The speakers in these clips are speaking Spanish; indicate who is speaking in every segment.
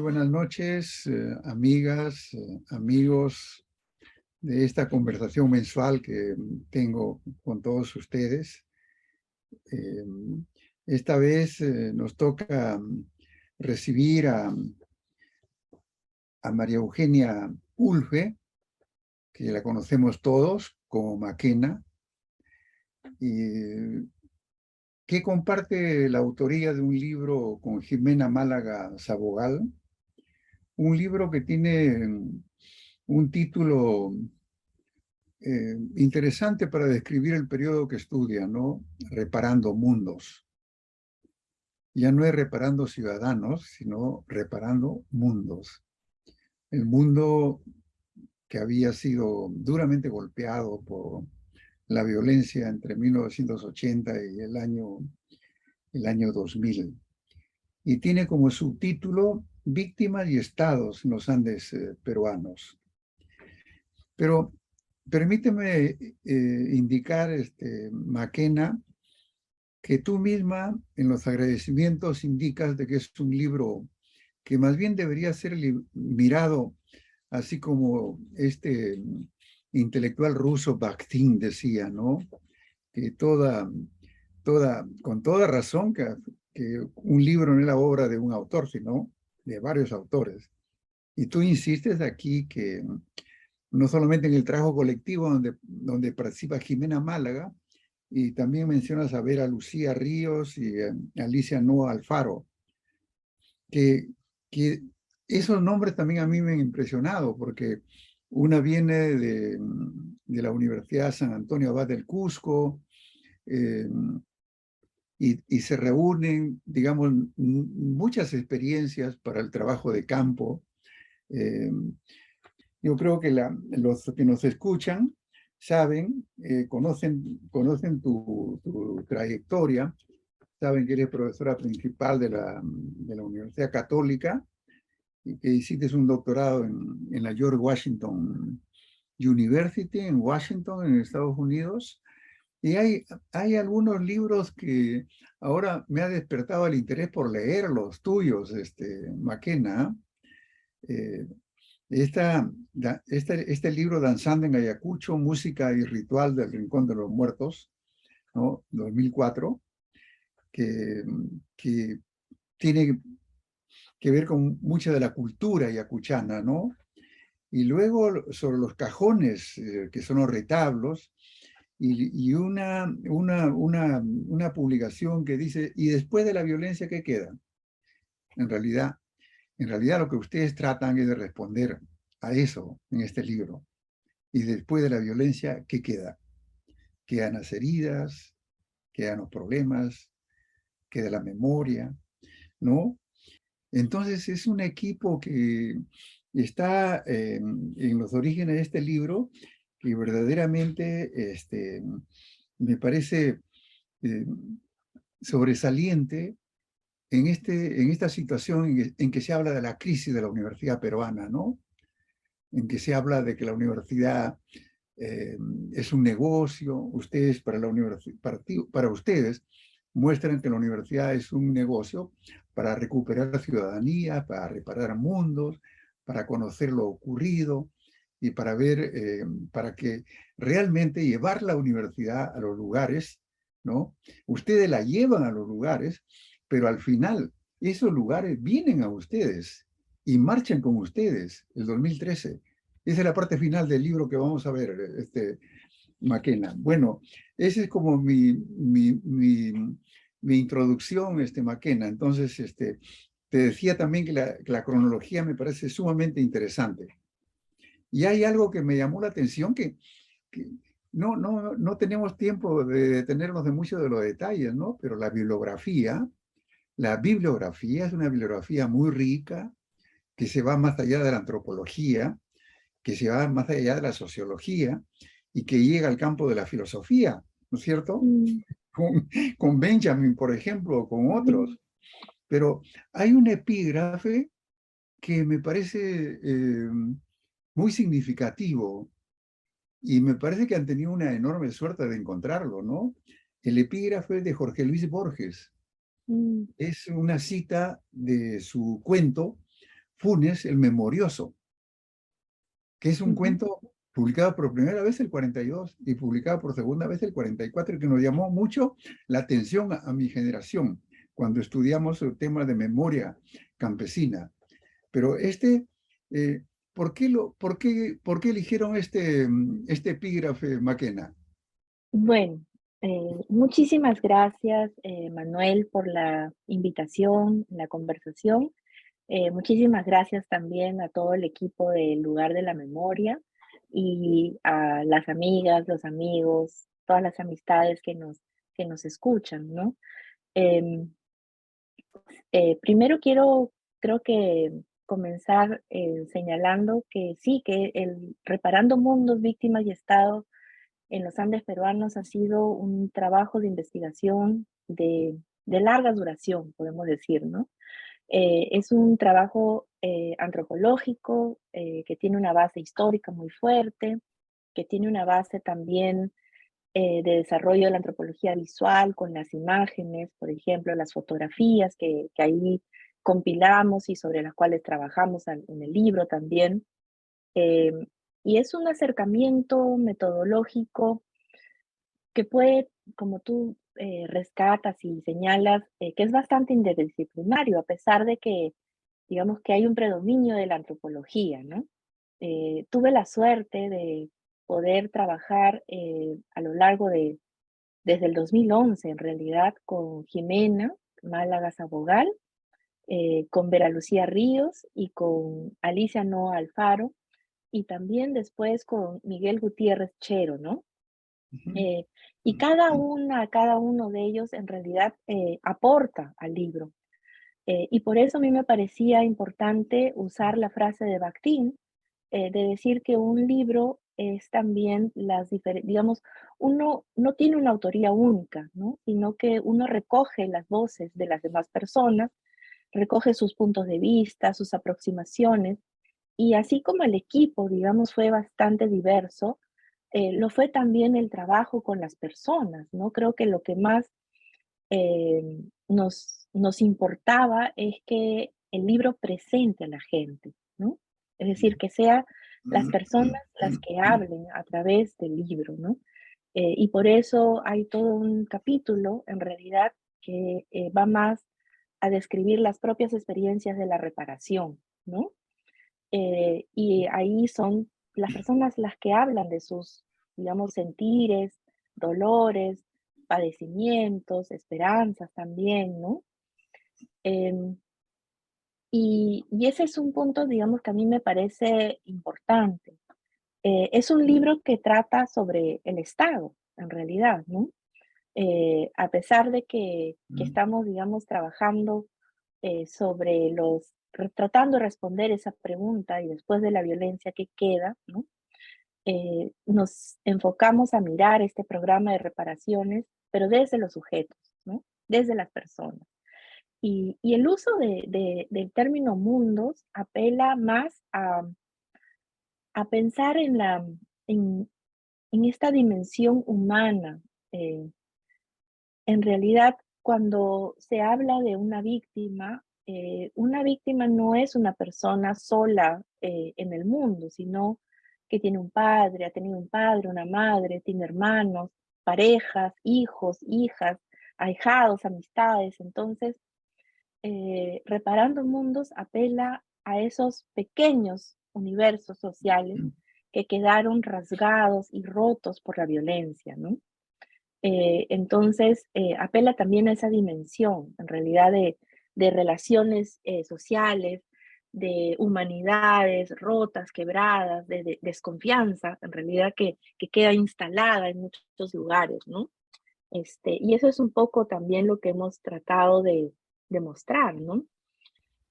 Speaker 1: buenas noches, amigas, amigos de esta conversación mensual que tengo con todos ustedes. Eh, Esta vez nos toca recibir a María Eugenia Ulfe, que la conocemos todos como Maquena, y que comparte la autoría de un libro con Jimena Málaga Sabogal, un libro que tiene un título interesante para describir el periodo que estudia, ¿no? Reparando mundos. Ya no es reparando ciudadanos, sino reparando mundos. El mundo que había sido duramente golpeado por la violencia entre 1980 y el año 2000. Y tiene como subtítulo Víctimas y Estados en los Andes peruanos. Pero permíteme indicar, Maquena, que tú misma en los agradecimientos indicas de que es un libro que más bien debería ser mirado así como este intelectual ruso Bakhtin decía, ¿no? Que con toda razón, que un libro no es la obra de un autor, sino de varios autores. Y tú insistes aquí que no solamente en el trabajo colectivo donde participa Jimena Málaga, y también mencionas a Vera Lucía Ríos y Alicia Noa Alfaro, que, que esos nombres también a mí me han impresionado, porque una viene de la Universidad San Antonio Abad del Cusco, eh, y se reúnen, digamos, muchas experiencias para el trabajo de campo. Eh, yo creo que los que nos escuchan saben, conocen tu trayectoria, saben que eres profesora principal de la Universidad Católica y que hiciste un doctorado en la George Washington University en Washington, en Estados Unidos. Y hay algunos libros que ahora me ha despertado el interés por leer los tuyos, Maquena. Eh, este libro, Danzando en Ayacucho, Música y Ritual del Rincón de los Muertos, ¿no? 2004, que tiene que ver con mucha de la cultura ayacuchana, ¿no? Y luego sobre los cajones, que son los retablos, y una publicación que dice, ¿y después de la violencia qué queda? En realidad, lo que ustedes tratan es de responder a eso en este libro. Y después de la violencia, ¿qué queda? Quedan las heridas, quedan los problemas, queda la memoria, ¿no? Entonces es un equipo que está en los orígenes de este libro que verdaderamente me parece eh, sobresaliente en esta situación en que se habla de la crisis de la universidad peruana, ¿no? En que se habla de que la universidad eh, es un negocio. Ustedes para ustedes muestran que la universidad es un negocio para recuperar ciudadanía, para reparar mundos, para conocer lo ocurrido y para ver, para que realmente llevar la universidad a los lugares, ¿no? Ustedes la llevan a los lugares, pero al final esos lugares vienen a ustedes y marchan con ustedes el 2013. Esa es la parte final del libro que vamos a ver, Maquena. Bueno, esa es como mi introducción, Maquena. Entonces, te decía también que la cronología me parece sumamente interesante. Y hay algo que me llamó la atención, que no tenemos tiempo de detenernos de muchos de los detalles, ¿no? Pero la bibliografía es una bibliografía muy rica, que se va más allá de la antropología, que se va más allá de la sociología y que llega al campo de la filosofía, ¿no es cierto? Con, con Benjamin, por ejemplo, o con otros. Pero hay un epígrafe que me parece muy significativo y me parece que han tenido una enorme suerte de encontrarlo, ¿no? El epígrafe de Jorge Luis Borges. Es una cita de su cuento Funes, el Memorioso, que es un
Speaker 2: Ujú.
Speaker 1: cuento publicado por primera vez el 42 y publicado por segunda vez el 44, que nos llamó mucho la atención a mi generación cuando estudiamos el tema de memoria campesina. Pero eh, ¿por qué eligieron este epígrafe, Maquena?
Speaker 2: Bueno, muchísimas gracias, Manuel, por la invitación, la conversación. Muchísimas gracias también a todo el equipo del Lugar de la Memoria y a las amigas, los amigos, todas las amistades que nos escuchan, ¿no? Em, Primero creo que comenzar señalando que sí, que el Reparando Mundos, Víctimas y Estado en los Andes peruanos ha sido un trabajo de investigación de larga duración, podemos decir, ¿no? Es un trabajo antropológico que tiene una base histórica muy fuerte, que tiene una base también de desarrollo de la antropología visual con las imágenes, por ejemplo, las fotografías que ahí compilamos y sobre las cuales trabajamos en el libro también. Eh, y es un acercamiento metodológico que puede, como tú rescatas y señalas, que es bastante interdisciplinario, a pesar de que, digamos, que hay un predominio de la antropología, ¿no? Tuve la suerte de poder trabajar a lo largo desde el 2011, en realidad, con Jimena Málaga Sabogal, con Vera Lucía Ríos y con Alicia Noa Alfaro, y también después con Miguel Gutiérrez Chero, ¿no?
Speaker 1: Ujú.
Speaker 2: Eh, y cada uno de ellos en realidad aporta al libro. Y por eso a mí me parecía importante usar la frase de Bakhtin, de decir que un libro es también las diferentes, digamos, uno no tiene una autoría única, ¿no? Sino que uno recoge las voces de las demás personas, recoge sus puntos de vista, sus aproximaciones, y así como el equipo, digamos, fue bastante diverso, lo fue también el trabajo con las personas, ¿no? Creo que lo que más nos importaba es que el libro presente a la gente, ¿no? Es decir, que sea las personas las que hablen a través del libro, ¿no? Y por eso hay todo un capítulo, en realidad, que va más a describir las propias experiencias de la reparación, ¿no? Y ahí son las personas las que hablan de sus, digamos, sentires, dolores, padecimientos, esperanzas también, ¿no? Em, y ese es un punto, digamos, que a mí me parece importante. Es un libro que trata sobre el Estado, en realidad, ¿no? A pesar de que estamos, digamos, trabajando sobre tratando de responder esa pregunta y después de la violencia que queda, ¿no? Nos enfocamos a mirar este programa de reparaciones, pero desde los sujetos, ¿no? Desde las personas. Y el uso del término mundos apela más a pensar en, en esta dimensión humana. eh, En realidad, cuando se habla de una víctima no es una persona sola en el mundo, sino que tiene un padre, ha tenido un padre, una madre, tiene hermanos, parejas, hijos, hijas, ahijados, amistades. Entonces, Reparando Mundos apela a esos pequeños universos sociales que quedaron rasgados y rotos por la violencia, ¿no? Entonces, apela también a esa dimensión, en realidad, de relaciones sociales, de humanidades rotas, quebradas, de desconfianza, en realidad, que queda instalada en muchos lugares, ¿no? Y eso es un poco también lo que hemos tratado de mostrar, ¿no?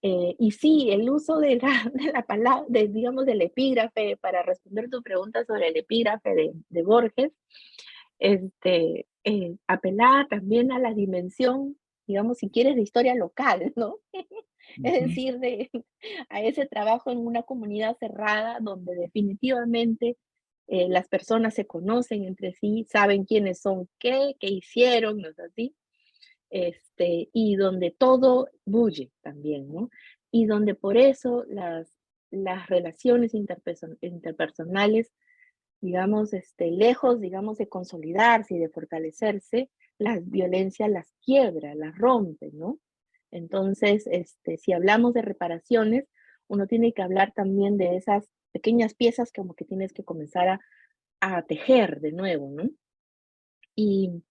Speaker 2: Y sí, el uso de de la palabra, digamos, del epígrafe, para responder tu pregunta sobre el epígrafe de Borges, apelaba también a la dimensión, digamos, si quieres, de historia local, ¿no? Es
Speaker 1: Ujú.
Speaker 2: decir, a ese trabajo en una comunidad cerrada donde definitivamente las personas se conocen entre sí, saben quiénes son qué hicieron, ¿no es así? Y donde todo bulle también, ¿no? y donde por eso las relaciones interpersonales, digamos, lejos, digamos, de consolidarse y de fortalecerse, la violencia las quiebra, las rompe, ¿no? Entonces, si hablamos de reparaciones, uno tiene que hablar también de esas pequeñas piezas como que tienes que comenzar a tejer de nuevo, ¿no? Y,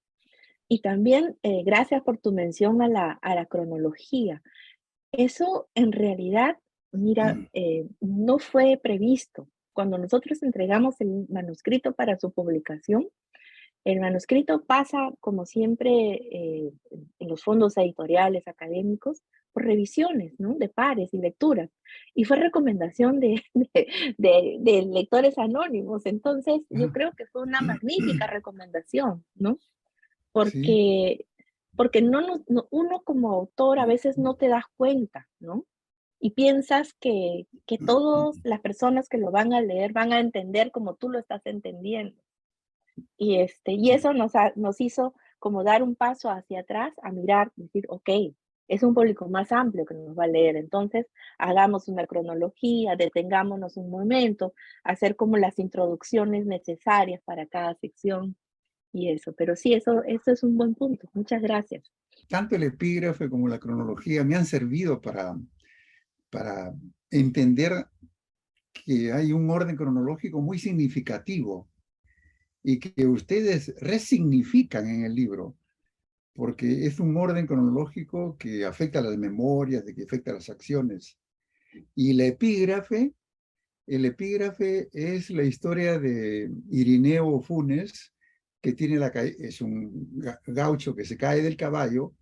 Speaker 2: y también, gracias por tu mención a la cronología. Eso en realidad, mira, no fue previsto. Cuando nosotros entregamos el manuscrito para su publicación, el manuscrito pasa, como siempre, en los fondos editoriales académicos, por revisiones, ¿no? De pares y lecturas. Y fue recomendación de lectores anónimos. Entonces, yo creo que fue una magnífica recomendación, ¿no?
Speaker 1: Sí.
Speaker 2: Porque, porque uno como autor a veces no te das cuenta, ¿no? Y piensas que todas las personas que lo van a leer van a entender como tú lo estás entendiendo. Y eso nos hizo como dar un paso hacia atrás a mirar, decir, ok, es un público más amplio que nos va a leer, entonces hagamos una cronología, detengámonos un momento, hacer como las introducciones necesarias para cada sección y eso. Pero sí, eso es un buen punto. Muchas gracias.
Speaker 1: Tanto el epígrafe como la cronología me han servido para entender que hay un orden cronológico muy significativo y que ustedes resignifican en el libro, porque es un orden cronológico que afecta a las memorias, que afecta a las acciones. Y el epígrafe es la historia de Irineo Funes, que es un gaucho que se cae del caballo,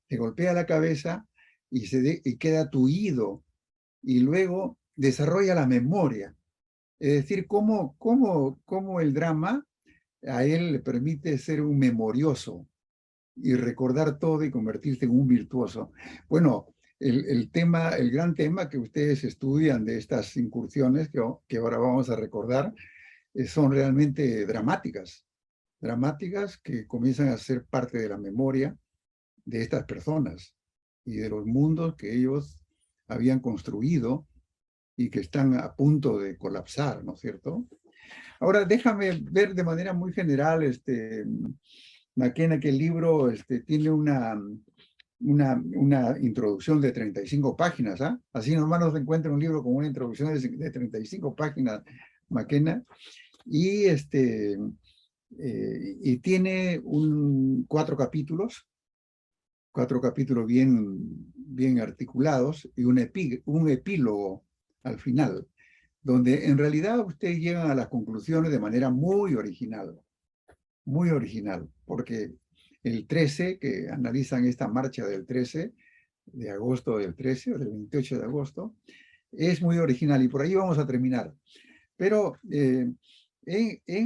Speaker 1: se golpea la cabeza y queda tullido, y luego desarrolla la memoria. Es decir, cómo el drama a él le permite ser un memorioso y recordar todo y convertirse en un virtuoso. Bueno, el gran tema que ustedes estudian de estas incursiones que ahora vamos a recordar son realmente dramáticas que comienzan a ser parte de la memoria de estas personas y de los mundos que ellos habían construido y que están a punto de colapsar, ¿no es cierto? Ahora, déjame ver de manera muy general, McKenna, que el libro tiene una introducción de 35 páginas, ¿ah? Así nomás no se encuentra un libro con una introducción de 35 páginas, McKenna, y, y tiene cuatro capítulos bien articulados y un epílogo al final, donde en realidad ustedes llegan a las conclusiones de manera muy original, porque el 13, que analizan esta marcha del 13, de agosto del 13 o del 28 de agosto, es muy original y por ahí vamos a terminar. Pero en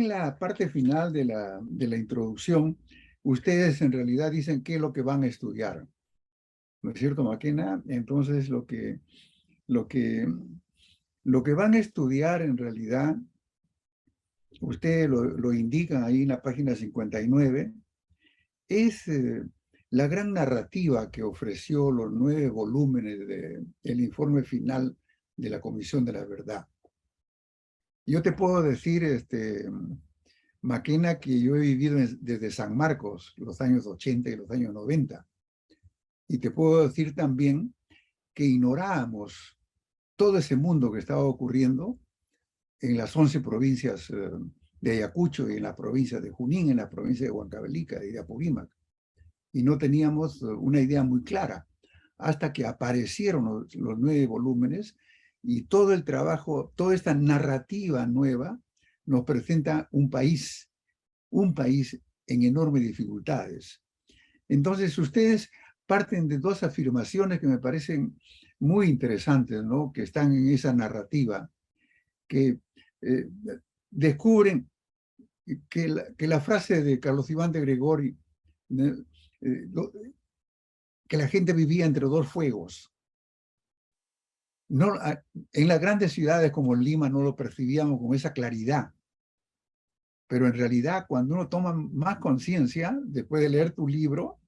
Speaker 1: la parte final de la introducción, ustedes en realidad dicen qué es lo que van a estudiar. ¿No es cierto, McKenna? Entonces, lo que, lo que van a estudiar en realidad, ustedes lo indican ahí en la página 59, es la gran narrativa que ofreció los 9 volúmenes del informe final de la Comisión de la Verdad. Yo te puedo decir, McKenna, que yo he vivido desde San Marcos, los años 80 y los años 90. Y te puedo decir también que ignorábamos todo ese mundo que estaba ocurriendo en las 11 provincias de Ayacucho y en la provincia de Junín, en la provincia de Huancavelica y de Apurímac. Y no teníamos una idea muy clara hasta que aparecieron los 9 volúmenes y todo el trabajo, toda esta narrativa nueva nos presenta un país en enormes dificultades. Entonces ustedes parten de 2 afirmaciones que me parecen muy interesantes, ¿no? Que están en esa narrativa, que descubren que la frase de Carlos Iván de Gregori, que la gente vivía entre 2 fuegos. No, en las grandes ciudades como Lima no lo percibíamos con esa claridad, pero en realidad cuando uno toma más conciencia, después de leer tu libro,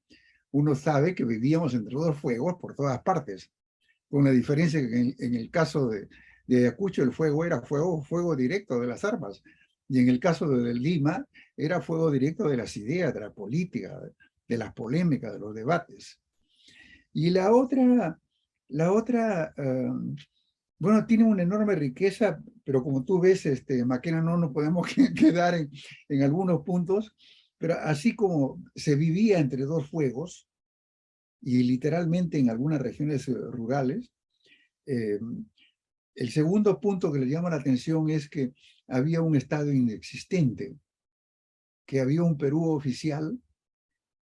Speaker 1: uno sabe que vivíamos entre 2 fuegos por todas partes. con la diferencia que en el caso de Ayacucho el fuego era fuego directo de las armas, y en el caso de Lima era fuego directo de las ideas, de la política, de las polémicas, de los debates. Y la otra bueno, tiene una enorme riqueza, pero como tú ves, Maquena, no nos podemos quedar en algunos puntos, pero así como se vivía entre dos fuegos, y literalmente en algunas regiones rurales, eh, el segundo punto que le llama la atención es que había un Estado inexistente, que había un Perú oficial,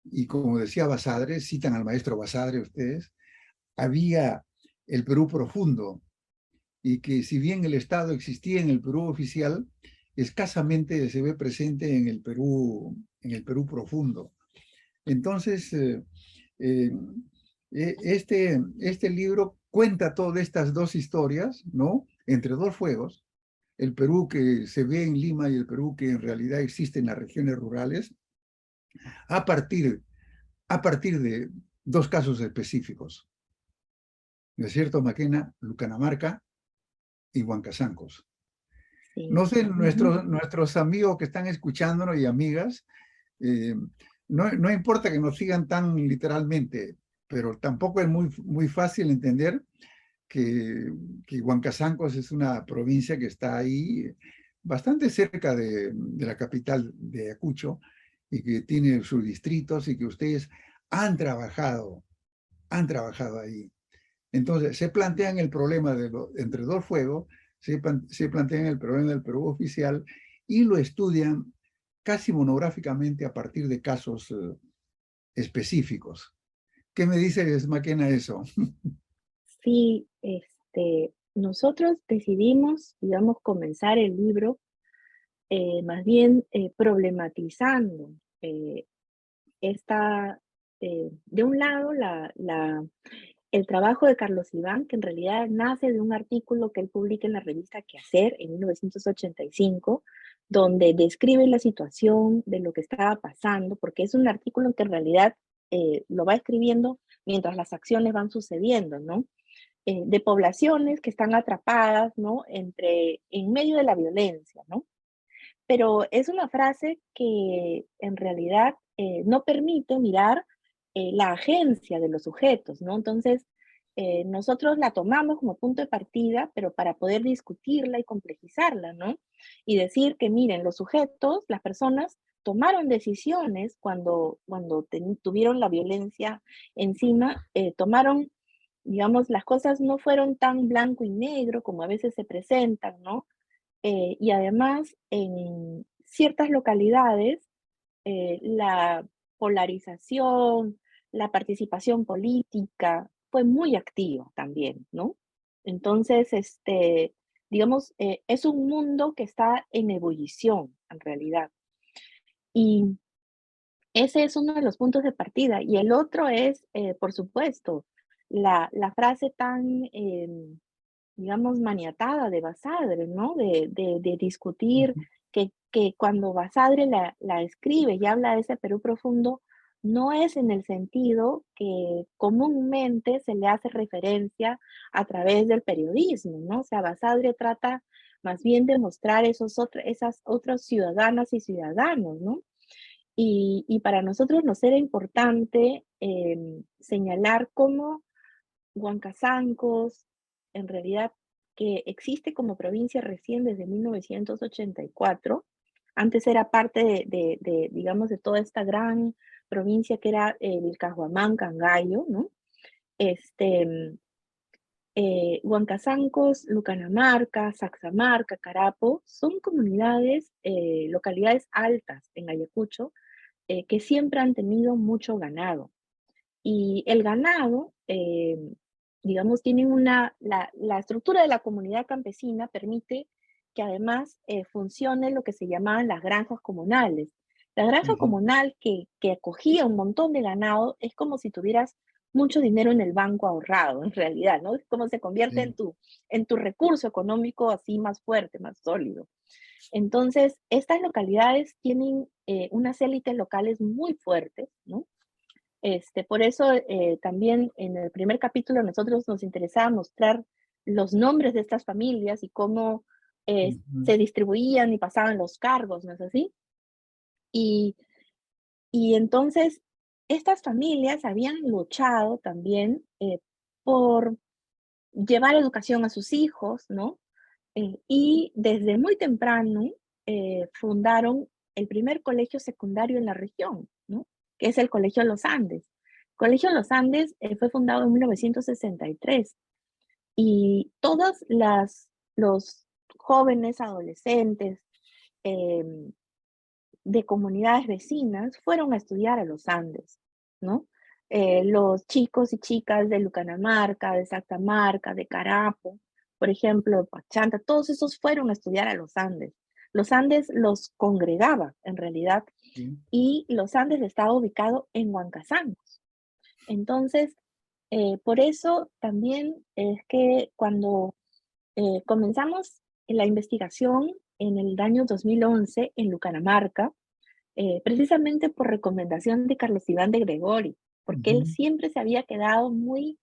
Speaker 1: y como decía Basadre, citan al maestro Basadre ustedes, había el Perú profundo, y que si bien el Estado existía en el Perú oficial, escasamente se ve presente en el Perú profundo. Entonces, eh, este libro cuenta todas estas dos historias, ¿no? Entre dos fuegos, el Perú que se ve en Lima y el Perú que en realidad existe en las regiones rurales, a partir, a partir de dos casos específicos. ¿No es cierto, Maquena? Lucanamarca y Huancazancos.
Speaker 2: Sí.
Speaker 1: No sé,
Speaker 2: Ujú.
Speaker 1: nuestros amigos que están escuchándonos y amigas, eh, no importa que nos sigan tan literalmente, pero tampoco es muy fácil entender que Huancazancos es una provincia que está ahí bastante cerca de la capital de Ayacucho y que tiene sus distritos y que ustedes han trabajado ahí. Entonces, se plantean el problema entre dos fuegos, se plantean el problema del Perú oficial y lo estudian casi monográficamente a partir de casos específicos. ¿Qué me dices, Maquena, eso?
Speaker 2: Sí, nosotros decidimos, digamos, comenzar el libro más bien problematizando eh, esta, de un lado, el trabajo de Carlos Iván, que en realidad nace de un artículo que él publica en la revista Quehacer en 1985, donde describe la situación de lo que estaba pasando, porque es un artículo que en realidad lo va escribiendo mientras las acciones van sucediendo, ¿no? De poblaciones que están atrapadas, ¿no? En medio de la violencia, ¿no? Pero es una frase que en realidad no permite mirar la agencia de los sujetos, ¿no? Entonces, nosotros la tomamos como punto de partida, pero para poder discutirla y complejizarla, ¿no? Y decir que, miren, los sujetos, las personas, tomaron decisiones cuando tuvieron la violencia encima, tomaron, digamos, las cosas no fueron tan blanco y negro como a veces se presentan, ¿no? Y además, en ciertas localidades, la polarización, la participación política fue muy activa también, ¿no? Entonces, digamos, es un mundo que está en ebullición, en realidad. Y ese es uno de los puntos de partida. Y el otro es, por supuesto, la frase tan, digamos, maniatada de Basadre, ¿no? De discutir que cuando Basadre la escribe y habla de ese Perú profundo, no es en el sentido que comúnmente se le hace referencia a través del periodismo, ¿no? O sea, Basadre trata más bien de mostrar esas otras ciudadanas y ciudadanos, ¿no? Y para nosotros nos era importante señalar cómo Huancazancos, en realidad, que existe como provincia recién desde 1984. Antes era parte digamos, de toda esta gran provincia que era el Cajuamán, Cangallo, ¿no? Este, Huancazancos, Lucanamarca, Saxamarca, Carapo, son comunidades, localidades altas en Ayacucho, que siempre han tenido mucho ganado. Y el ganado, digamos, tienen la estructura de la comunidad campesina permite que además funcione lo que se llamaban las granjas comunales. La granja
Speaker 1: Ujú.
Speaker 2: comunal que acogía un montón de ganado es como si tuvieras mucho dinero en el banco ahorrado, en realidad, ¿no? Es como se convierte
Speaker 1: Sí.
Speaker 2: en tu recurso económico así más fuerte, más sólido. Entonces, estas localidades tienen unas élites locales muy fuertes, ¿no? Por eso también en el primer capítulo nosotros nos interesaba mostrar los nombres de estas familias y cómo
Speaker 1: Ujú,
Speaker 2: se distribuían y pasaban los cargos, ¿no es así? Y, y entonces estas familias habían luchado también por llevar educación a sus hijos, ¿no? Y desde muy temprano fundaron el primer colegio secundario en la región, ¿no? Que es el Colegio Los Andes. Colegio Los Andes fue fundado en 1963 y todos los jóvenes, adolescentes em, de comunidades vecinas fueron a estudiar a los Andes, ¿no? Los chicos y chicas de Lucanamarca, de Sactamarca, de Carapo, por ejemplo, de Pachanta, todos esos fueron a estudiar a los Andes. Los Andes los congregaba en realidad
Speaker 1: sí,
Speaker 2: y los Andes estaba ubicado en Huancasangos. Entonces, por eso también es que cuando comenzamos la investigación en el año 2011 en Lucanamarca, precisamente por recomendación de Carlos Iván de Gregori, porque él
Speaker 1: ujú,
Speaker 2: siempre se había quedado muy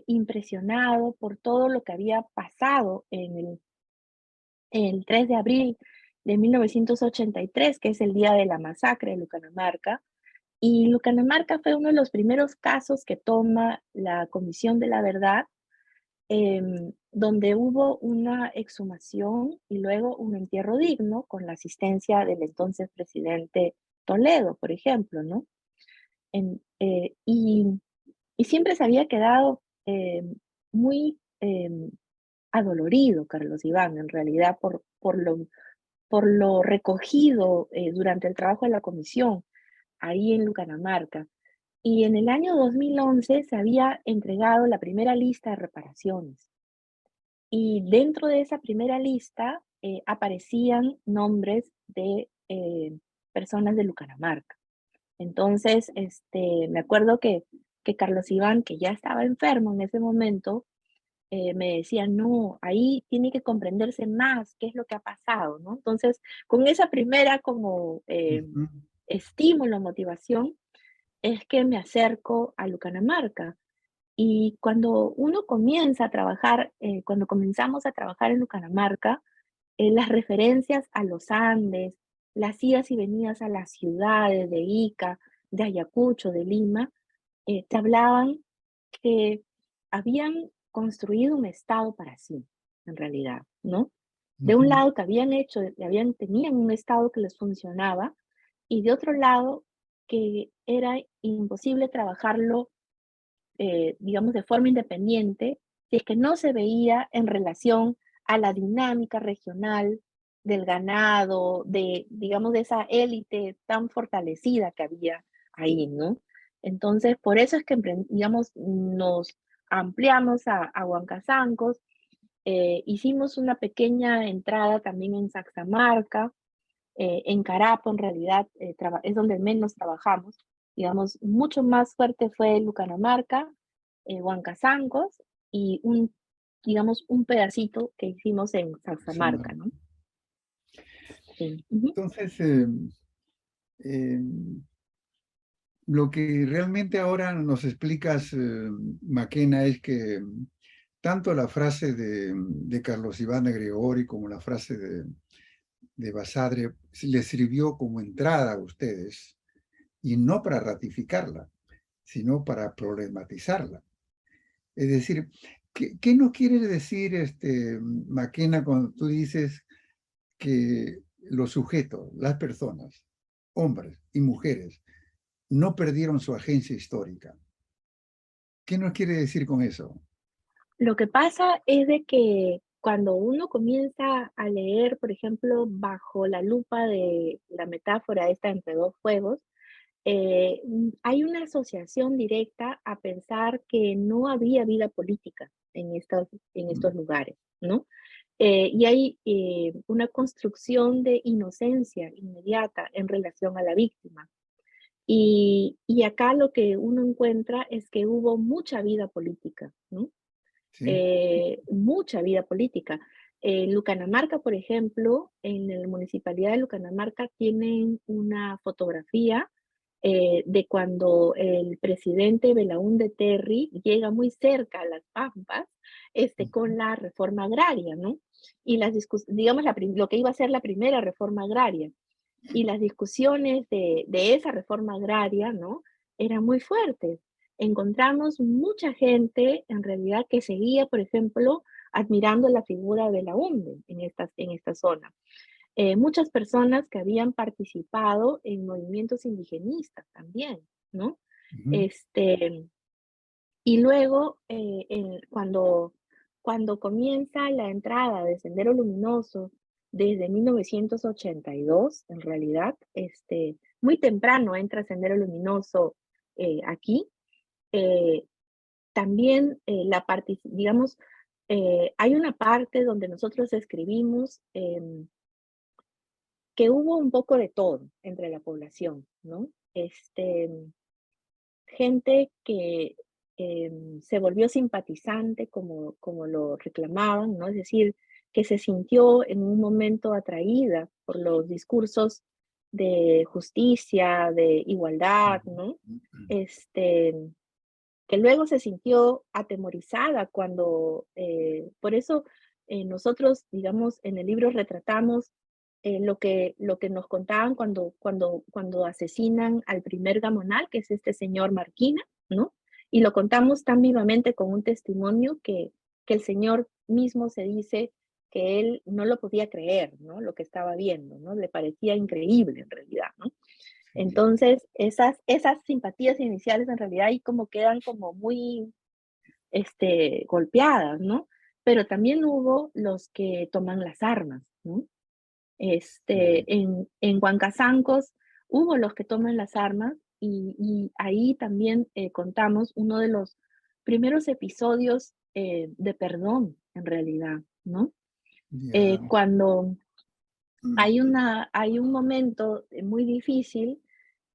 Speaker 2: impresionado por todo lo que había pasado en el 3 de abril de 1983, que es el día de la masacre de Lucanamarca. Y Lucanamarca fue uno de los primeros casos que toma la Comisión de la Verdad, donde hubo una exhumación y luego un entierro digno con la asistencia del entonces presidente Toledo, por ejemplo, ¿no? En, y siempre se había quedado muy adolorido Carlos Iván, en realidad, por lo recogido durante el trabajo de la comisión ahí en Lucanamarca. Y en el año 2011 se había entregado la primera lista de reparaciones. Y dentro de esa primera lista aparecían nombres de personas de Lucanamarca. Entonces, me acuerdo que Carlos Iván, que ya estaba enfermo en ese momento, me decía, no, ahí tiene que comprenderse más qué es lo que ha pasado, ¿no? Entonces, con esa primera como
Speaker 1: ujú,
Speaker 2: estímulo, motivación, es que me acerco a Lucanamarca. Y cuando uno comienza a trabajar, cuando comenzamos a trabajar en Lucanamarca, las referencias a los Andes, las idas y venidas a las ciudades de Ica, de Ayacucho, de Lima, te hablaban que habían construido un estado para sí, en realidad, ¿no? De un
Speaker 1: ujú.
Speaker 2: lado que habían hecho, tenían un estado que les funcionaba, y de otro lado que era imposible trabajarlo, digamos, de forma independiente, si es que no se veía en relación a la dinámica regional del ganado, de, digamos, de esa élite tan fortalecida que había ahí, ¿no? Entonces, por eso es que, digamos, nos ampliamos a Huancazancos, hicimos una pequeña entrada también en Saxamarca, en Carapo, en realidad, es donde menos trabajamos. Digamos, mucho más fuerte fue Lucanamarca, Huancazancos y digamos, un pedacito que hicimos en Saxamarca,
Speaker 1: Samar.
Speaker 2: ¿no? Sí. Ujú.
Speaker 1: Entonces, em, lo que realmente ahora nos explicas, Maquena, es que tanto la frase de Carlos Iván de Gregori como la frase de Basadre les sirvió como entrada a ustedes, y no para ratificarla, sino para problematizarla. Es decir, ¿qué nos quiere decir, Maquena, cuando tú dices que los sujetos, las personas, hombres y mujeres, no perdieron su agencia histórica? ¿Qué nos quiere decir con eso?
Speaker 2: Lo que pasa es de que cuando uno comienza a leer, por ejemplo, bajo la lupa de la metáfora esta entre dos fuegos, hay una asociación directa a pensar que no había vida política en estos
Speaker 1: Mm,
Speaker 2: lugares, ¿no? Y hay una construcción de inocencia inmediata en relación a la víctima. Y acá lo que uno encuentra es que hubo mucha vida política, ¿no?
Speaker 1: sí,
Speaker 2: Mucha vida política. En Lucanamarca, por ejemplo, en la municipalidad de Lucanamarca tienen una fotografía de cuando el presidente Belaúnde Terry llega muy cerca a las Pampas, con la reforma agraria, ¿no? Y digamos, lo que iba a ser la primera reforma agraria. Y las discusiones de esa reforma agraria, ¿no? Eran muy fuertes. Encontramos mucha gente, en realidad, que seguía, por ejemplo, admirando la figura de Belaúnde en esta zona. Muchas personas que habían participado en movimientos indigenistas también, ¿no?
Speaker 1: Ujú.
Speaker 2: Este, y luego, cuando comienza la entrada de Sendero Luminoso, desde 1982, en realidad, muy temprano entra Sendero Luminoso aquí, eh, también digamos, hay una parte donde nosotros escribimos que hubo un poco de todo entre la población, ¿no? Gente que se volvió simpatizante como lo reclamaban, ¿no? Es decir, que se sintió en un momento atraída por los discursos de justicia, de igualdad, ¿no? Este, que luego se sintió atemorizada por eso nosotros, digamos, en el libro retratamos lo que nos contaban cuando asesinan al primer gamonal, que es este señor Marquina, ¿no? Y lo contamos tan vivamente con un testimonio que el señor mismo se dice que él no lo podía creer, ¿no? Lo que estaba viendo, ¿no? Le parecía increíble en realidad, ¿no?
Speaker 1: Sí.
Speaker 2: Entonces, esas simpatías iniciales en realidad ahí como quedan como muy golpeadas, ¿no? Pero también hubo los que toman las armas, ¿no?
Speaker 1: Sí.
Speaker 2: En Huancazancos hubo los que toman las armas y ahí también contamos uno de los primeros episodios de perdón, en realidad, ¿no?
Speaker 1: Ya.
Speaker 2: Cuando
Speaker 1: Mm.
Speaker 2: hay un momento muy difícil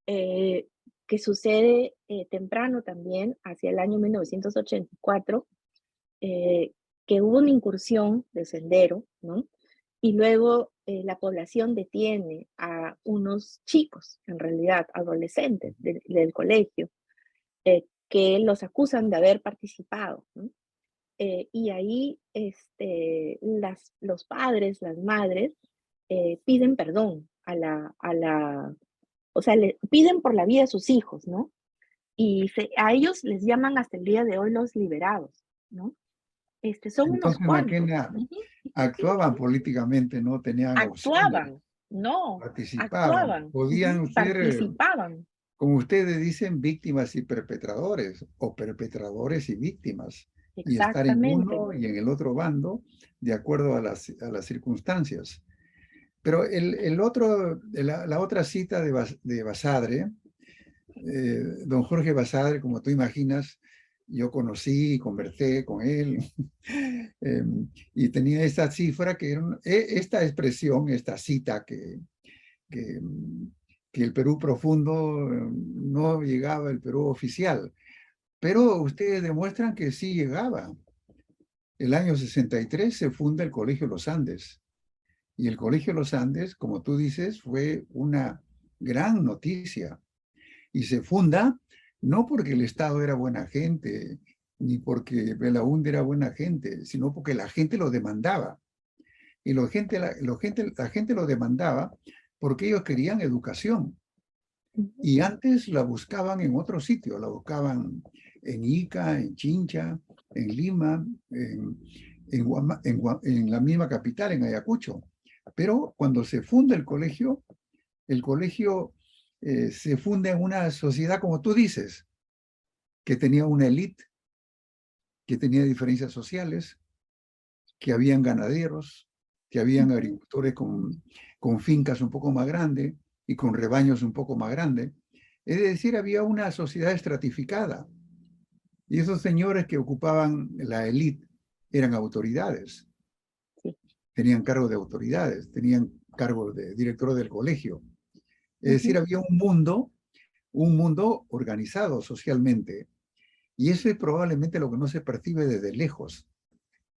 Speaker 2: eh, que sucede temprano también, hacia el año 1984, que hubo una incursión de Sendero, ¿no? Y luego la población detiene a unos chicos, en realidad adolescentes del colegio, que los acusan de haber participado, ¿no? Y ahí los padres, las madres, piden perdón o sea, le piden por la vida de sus hijos, ¿no? Y a ellos les llaman hasta el día de hoy los liberados, ¿no? Son unos
Speaker 1: Entonces,
Speaker 2: cuantos.
Speaker 1: Maquena,
Speaker 2: Ujú.
Speaker 1: actuaban políticamente, no tenían opciones,
Speaker 2: Actuaban, no,
Speaker 1: participaban,
Speaker 2: actuaban, ujú,
Speaker 1: podían ser,
Speaker 2: participaban,
Speaker 1: como ustedes dicen, víctimas y perpetradores, o perpetradores y víctimas, y estar en
Speaker 2: exactamente.
Speaker 1: uno y en el otro bando, de acuerdo a las circunstancias. Pero la otra cita de Basadre, don Jorge Basadre, como tú imaginas, yo conocí y conversé con él, y tenía esta cifra que era esta expresión, esta cita que, que el Perú profundo no llegaba al Perú oficial, pero ustedes demuestran que sí llegaba. El año 63 se funda el Colegio Los Andes, y el Colegio Los Andes, como tú dices, fue una gran noticia. Y se funda no porque el Estado era buena gente, ni porque Belaúnde era buena gente, sino porque la gente lo demandaba. Y la gente lo demandaba porque ellos querían educación.
Speaker 2: Ujú,
Speaker 1: Y antes la buscaban en otro sitio, la buscaban en Ica, en Chincha, en Lima, en la misma capital, en Ayacucho. Pero cuando se funda el colegio se funda en una sociedad, como tú dices, que tenía una élite, que tenía diferencias sociales, que habían ganaderos, que habían
Speaker 2: ujú,
Speaker 1: agricultores con fincas un poco más grandes y con rebaños un poco más grandes. Es decir, había una sociedad estratificada. Y esos señores que ocupaban la élite eran autoridades,
Speaker 2: sí,
Speaker 1: tenían cargo de autoridades, tenían cargo de director del colegio. Es decir,
Speaker 2: ujú,
Speaker 1: había un mundo organizado socialmente. Y eso es probablemente lo que no se percibe desde lejos.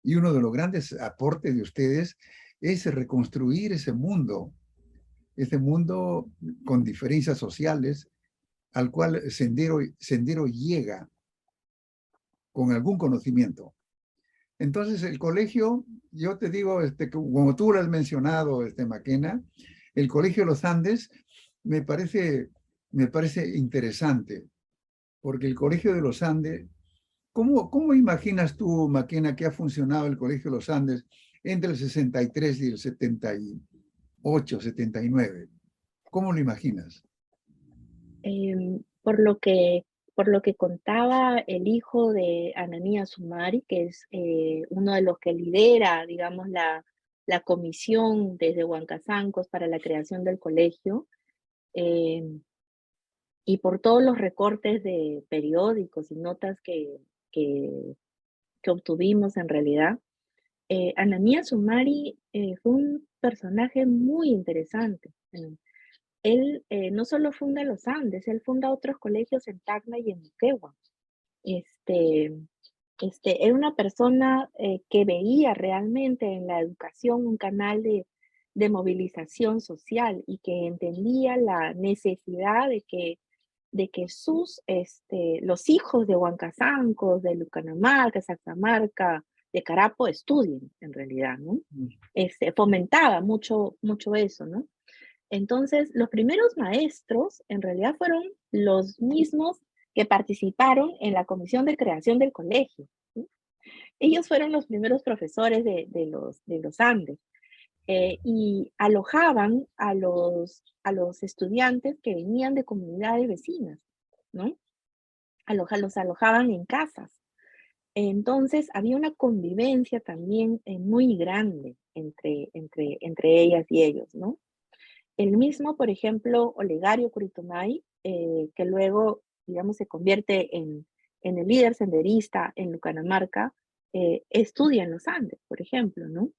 Speaker 1: Y uno de los grandes aportes de ustedes es reconstruir ese mundo con diferencias sociales, al cual Sendero llega con algún conocimiento. Entonces, el colegio, yo te digo, como tú lo has mencionado, Maquena, el Colegio de los Andes me parece interesante, porque el Colegio de los Andes, ¿cómo imaginas tú, Maquena, que ha funcionado el Colegio de los Andes entre el 63 y el 78, 79? ¿Cómo lo imaginas?
Speaker 2: Por lo que, por lo que contaba el hijo de Ananías Sumari, que es uno de los que lidera, digamos, la comisión desde Huancazancos para la creación del colegio, eh, y por todos los recortes de periódicos y notas que, que obtuvimos en realidad, Ananías Sumari fue un personaje muy interesante. Él no solo funda los Andes, él funda otros colegios en Tacna y en Moquegua. Este, era una persona que veía realmente en la educación un canal de movilización social y que entendía la necesidad de que los hijos de Huancazancos, de Lucanamarca, Saxamarca, de Carapo estudien en realidad, ¿no? Fomentaba mucho, mucho eso, ¿no? Entonces, los primeros maestros en realidad fueron los mismos que participaron en la comisión de creación del colegio, ¿sí? Ellos fueron los primeros profesores de los Andes, y alojaban a los estudiantes que venían de comunidades vecinas, ¿no? Los alojaban en casas. Entonces, había una convivencia también muy grande entre ellas y ellos, ¿no? El mismo, por ejemplo, Olegario Curitomay, que luego, digamos, se convierte en el líder senderista en Lucanamarca, estudia en los Andes, por ejemplo, ¿no?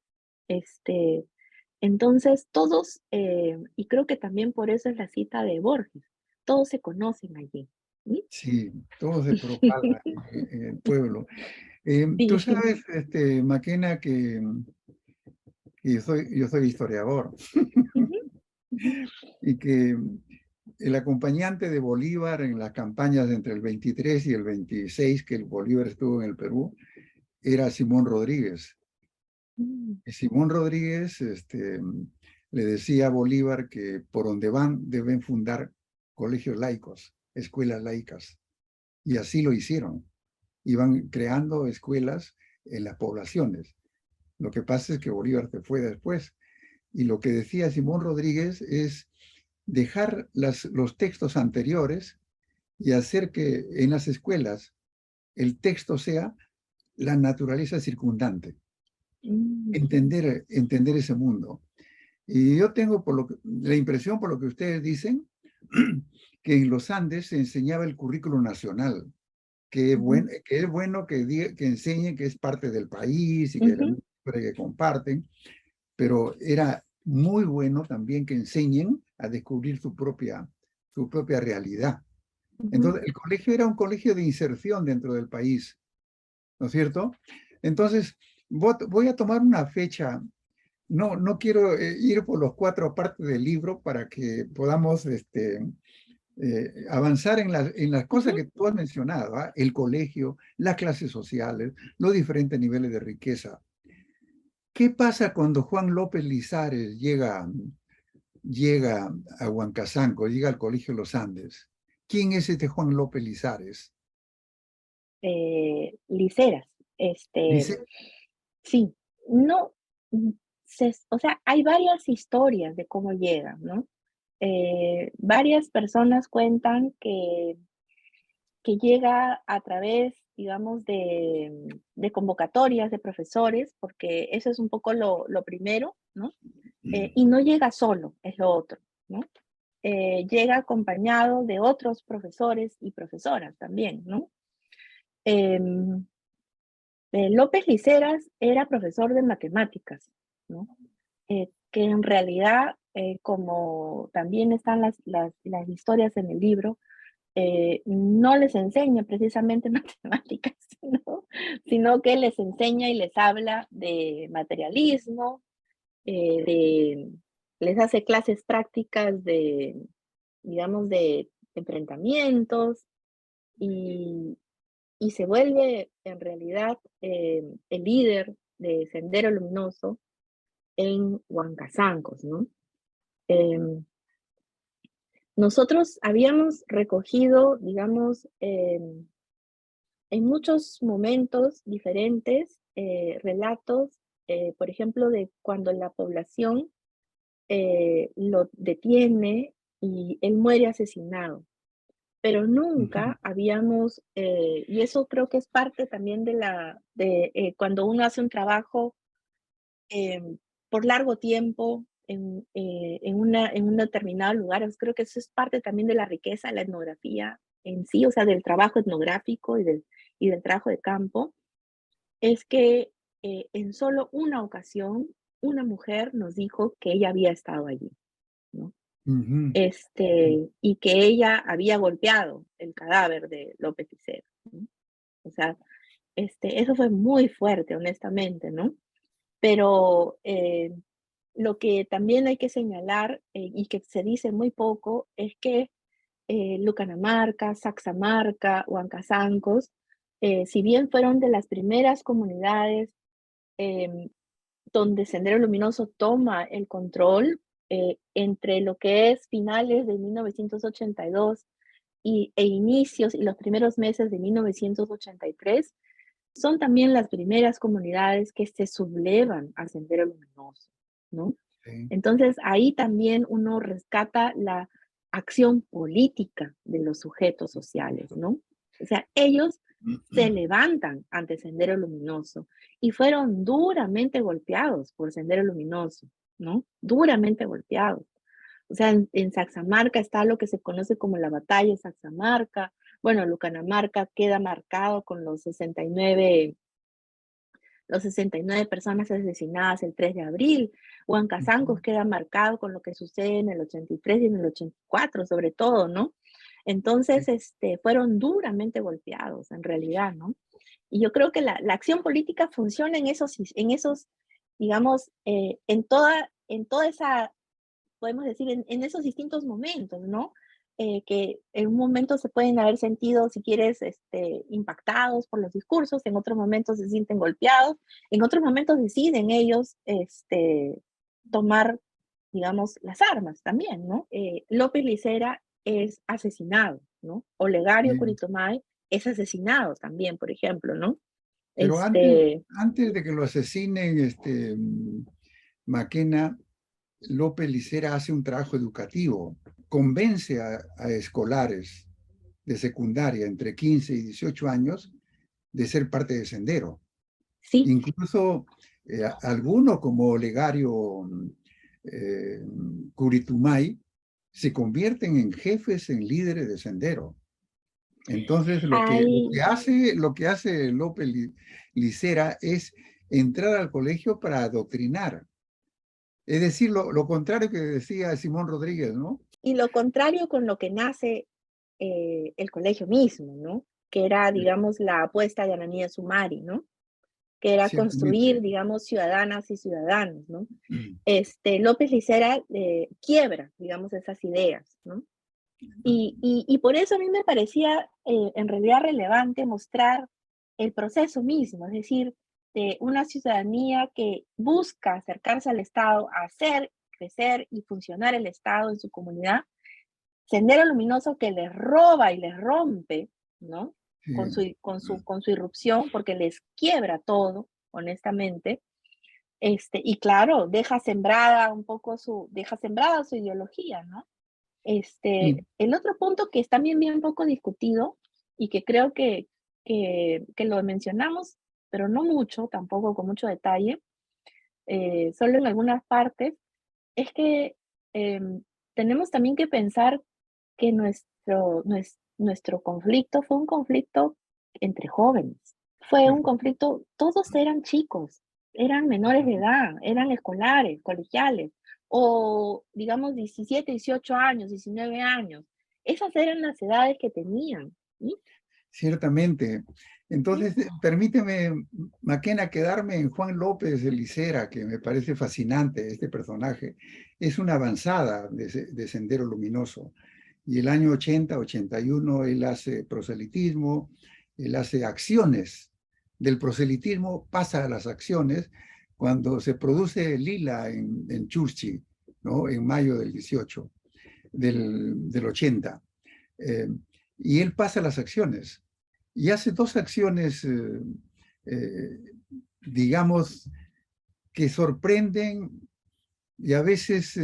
Speaker 2: Este, entonces, todos, y creo que también por eso es la cita de Borges, todos se conocen allí. ¿Sí?
Speaker 1: Sí, todo se propaga en el pueblo. Tú
Speaker 2: Sí.
Speaker 1: sabes, Maquena, que yo soy historiador
Speaker 2: Ujú, ujú,
Speaker 1: y que el acompañante de Bolívar en las campañas entre el 23 y el 26 que el Bolívar estuvo en el Perú era Simón Rodríguez.
Speaker 2: mm,
Speaker 1: Y Simón Rodríguez le decía a Bolívar que por donde van deben fundar colegios laicos, escuelas laicas. Y así lo hicieron. Iban creando escuelas en las poblaciones. Lo que pasa es que Bolívar se fue después. Y lo que decía Simón Rodríguez es dejar los textos anteriores y hacer que en las escuelas el texto sea la naturaleza circundante,
Speaker 2: mm,
Speaker 1: entender ese mundo. Y yo tengo la impresión, por lo que ustedes dicen, que en los Andes se enseñaba el currículo nacional,
Speaker 2: ujú,
Speaker 1: que es bueno que enseñen que es parte del país y que,
Speaker 2: ujú,
Speaker 1: que comparten, pero era muy bueno también que enseñen a descubrir su propia realidad.
Speaker 2: ujú.
Speaker 1: Entonces, el colegio era un colegio de inserción dentro del país, ¿no es cierto? Entonces, voy a tomar una fecha. No quiero ir por los cuatro partes del libro para que podamos avanzar en las cosas
Speaker 2: Ujú.
Speaker 1: que tú has mencionado, ¿ah? El colegio, las clases sociales, los diferentes niveles de riqueza. ¿Qué pasa cuando Juan López Lizares llega a Huancazanco, llega al Colegio de los Andes? ¿Quién es este Juan López Lizares?
Speaker 2: Liceras,
Speaker 1: Dice,
Speaker 2: sí, no, o sea, hay varias historias de cómo llegan, ¿no? Varias personas cuentan que llega a través, digamos, de convocatorias de profesores, porque eso es un poco lo primero, ¿no? Y no llega solo, es lo otro, ¿no? Llega acompañado de otros profesores y profesoras también, ¿no? Em, López Liceras era profesor de matemáticas, ¿no? Que en realidad, como también están las historias en el libro, no les enseña precisamente matemáticas, sino que les enseña y les habla de materialismo, les hace clases prácticas de, digamos, enfrentamientos y, y se vuelve en realidad el líder de Sendero Luminoso en Huancazancos, ¿no? Em, Nosotros habíamos recogido, digamos, en muchos momentos diferentes relatos, por ejemplo, de cuando la población lo detiene y él muere asesinado. Pero
Speaker 1: Ujú,
Speaker 2: nunca habíamos, y eso creo que es parte también de cuando uno hace un trabajo por largo tiempo en un determinado lugar. Creo que eso es parte también de la riqueza de la etnografía en sí, o sea, del trabajo etnográfico y del trabajo de campo, es que en solo una ocasión una mujer nos dijo que ella había estado allí, ¿no?
Speaker 1: ujú.
Speaker 2: Y que ella había golpeado el cadáver de López Icero, ¿no? O sea, eso fue muy fuerte, honestamente, ¿no? Pero lo que también hay que señalar y que se dice muy poco es que Lucanamarca, Saxamarca, Huancazancos, si bien fueron de las primeras comunidades em, donde Sendero Luminoso toma el control entre lo que es finales de 1982 e inicios y los primeros meses de 1983, son también las primeras comunidades que se sublevan a Sendero Luminoso, ¿no?
Speaker 1: Sí.
Speaker 2: Entonces, ahí también uno rescata la acción política de los sujetos sociales, ¿no? O sea, ellos se levantan ante Sendero Luminoso y fueron duramente golpeados por Sendero Luminoso, ¿no? Duramente golpeados. O sea, en Saxamarca está lo que se conoce como la batalla de Saxamarca. Bueno, Lucanamarca queda marcado con los 69 personas asesinadas el 3 de abril. Huancazancos
Speaker 1: Ujú.
Speaker 2: queda marcado con lo que sucede en el 83 y en el 84, sobre todo, ¿no?
Speaker 1: Sí.
Speaker 2: Entonces, fueron duramente golpeados, en realidad, ¿no? Y yo creo que la acción política funciona en esos digamos, en toda esa, podemos decir, en esos distintos momentos, ¿no? Que en un momento se pueden haber sentido, si quieres, impactados por los discursos, en otros momentos se sienten golpeados, en otros momentos deciden ellos tomar, digamos, las armas también, ¿no? López Licera es asesinado, ¿no? Olegario
Speaker 1: Sí.
Speaker 2: Curitumay es asesinado también, por ejemplo, ¿no?
Speaker 1: Pero antes,
Speaker 2: Este,
Speaker 1: antes de que lo asesinen, Maquena, López Licera hace un trabajo educativo, convence a escolares de secundaria entre 15 y 18 años de ser parte de Sendero.
Speaker 2: sí,
Speaker 1: Incluso algunos como Olegario Curitumay se convierten en jefes, en líderes de Sendero. Entonces,
Speaker 2: hay,
Speaker 1: lo que hace López Licera es entrar al colegio para adoctrinar. Es decir, lo contrario que decía Simón Rodríguez, ¿no?
Speaker 2: y lo contrario con lo que nace el colegio mismo, ¿no? Que era, digamos, la apuesta de Ananías Sumari, ¿no? Que era construir,
Speaker 1: Ciertamente.
Speaker 2: digamos, ciudadanas y ciudadanos, ¿no? López Licera quiebra, digamos, esas ideas, ¿no? Y por eso a mí me parecía en realidad relevante mostrar el proceso mismo, es decir, de una ciudadanía que busca acercarse al Estado, hacer crecer y funcionar el Estado en su comunidad. Sendero Luminoso que les roba y les rompe, ¿no? Con
Speaker 1: Sí.
Speaker 2: su, con su, con su irrupción, porque les quiebra todo, honestamente. Y claro, deja sembrada su ideología, ¿no?
Speaker 1: Y
Speaker 2: El otro punto que es también bien poco discutido y que creo que lo mencionamos, pero no mucho, tampoco con mucho detalle, solo en algunas partes, es que tenemos también que pensar que nuestro conflicto fue un conflicto entre jóvenes. Fue un conflicto, todos eran chicos, eran menores de edad, eran escolares, colegiales, o digamos 17, 18 años, 19 años. Esas eran las edades que tenían. ¿Sí?
Speaker 1: ciertamente.
Speaker 2: ¿Sí?
Speaker 1: Entonces, permíteme, Maquena, quedarme en Juan López de Licera, que me parece fascinante este personaje. Es una avanzada de Sendero Luminoso. y el año 80, 81, él hace proselitismo, él hace acciones. Del proselitismo pasa a las acciones cuando se produce Lila en Churchill, ¿no? En mayo del 18, del 80. Eh, y él pasa a las acciones. Y hace dos acciones, eh, digamos, que sorprenden y a veces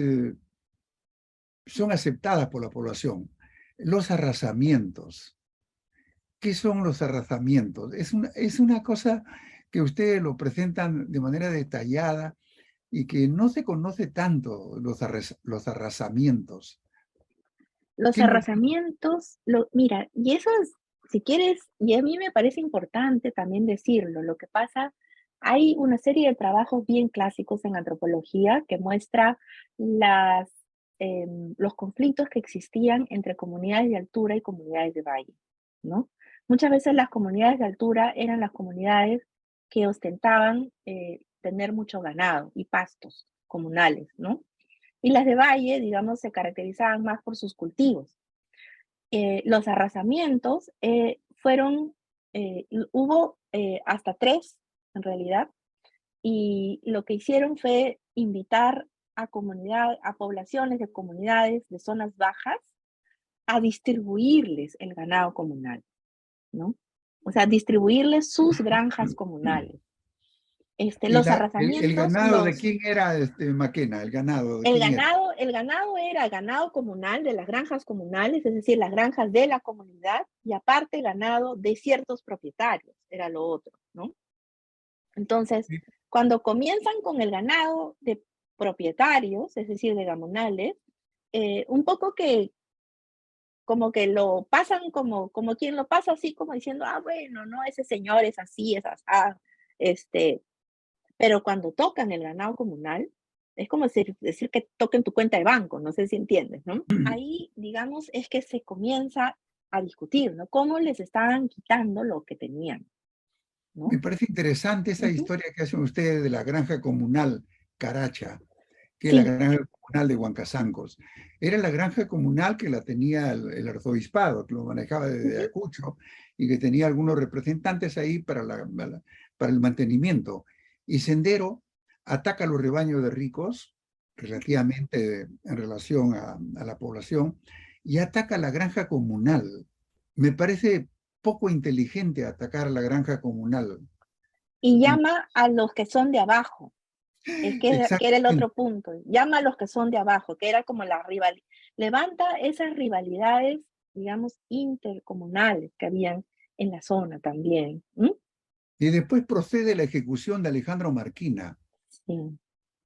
Speaker 1: son aceptadas por la población. Los arrasamientos. ¿Qué son los arrasamientos? Es una cosa que ustedes lo presentan de manera detallada y que no se conoce tanto los arrasamientos.
Speaker 2: Los
Speaker 1: ¿Qué no?
Speaker 2: arrasamientos, mira, y eso es, si quieres, y a mí me parece importante también decirlo, lo que pasa, hay una serie de trabajos bien clásicos en antropología que muestra las, los conflictos que existían entre comunidades de altura y comunidades de valle, ¿no? Muchas veces las comunidades de altura eran las comunidades que ostentaban tener mucho ganado y pastos comunales, ¿no? Y las de valle, digamos, se caracterizaban más por sus cultivos. Los arrasamientos hubo hasta 3 en realidad, y lo que hicieron fue invitar a poblaciones de comunidades de zonas bajas a distribuirles el ganado comunal, ¿no? O sea, distribuirles sus granjas comunales.
Speaker 1: ¿Y
Speaker 2: Los
Speaker 1: el
Speaker 2: arrasamientos,
Speaker 1: ganado de quién era, Maquena? ¿El ganado de quién era?
Speaker 2: el ganado era ganado comunal de las granjas comunales, es decir, las granjas de la comunidad, y aparte ganado de ciertos propietarios, era lo otro, ¿no? Entonces,
Speaker 1: Sí.
Speaker 2: cuando comienzan con el ganado de propietarios, es decir, de gamonales, un poco que como que lo pasan como quien lo pasa así, como diciendo, ah, bueno, no, ese señor es así, es así, este, pero cuando tocan el ganado comunal, es como decir que toquen tu cuenta de banco, no sé si entiendes, ¿no? Ahí, digamos, es que se comienza a discutir, ¿no? Cómo les estaban quitando lo que tenían,
Speaker 1: Me
Speaker 2: ¿no?
Speaker 1: parece interesante esa
Speaker 2: Ujú.
Speaker 1: historia que hacen ustedes de la granja comunal Caracha, que es la
Speaker 2: Sí,
Speaker 1: granja comunal de Huancazancos. Era la granja comunal que la tenía el arzobispado, que lo manejaba desde
Speaker 2: ujú,
Speaker 1: Ayacucho y que tenía algunos representantes ahí para el mantenimiento. Y Sendero ataca a los rebaños de ricos, relativamente en relación a la población, y ataca a la granja comunal. Me parece poco inteligente atacar la granja comunal.
Speaker 2: y
Speaker 1: En-
Speaker 2: llama a los que son de abajo, que era el
Speaker 1: Exactamente.
Speaker 2: otro punto, llama a los que son de abajo, que era como la rivalidad, levanta esas rivalidades, digamos, intercomunales que habían en la zona también. ¿M?
Speaker 1: Y después procede la ejecución de Alejandro Marquina.
Speaker 2: Sí,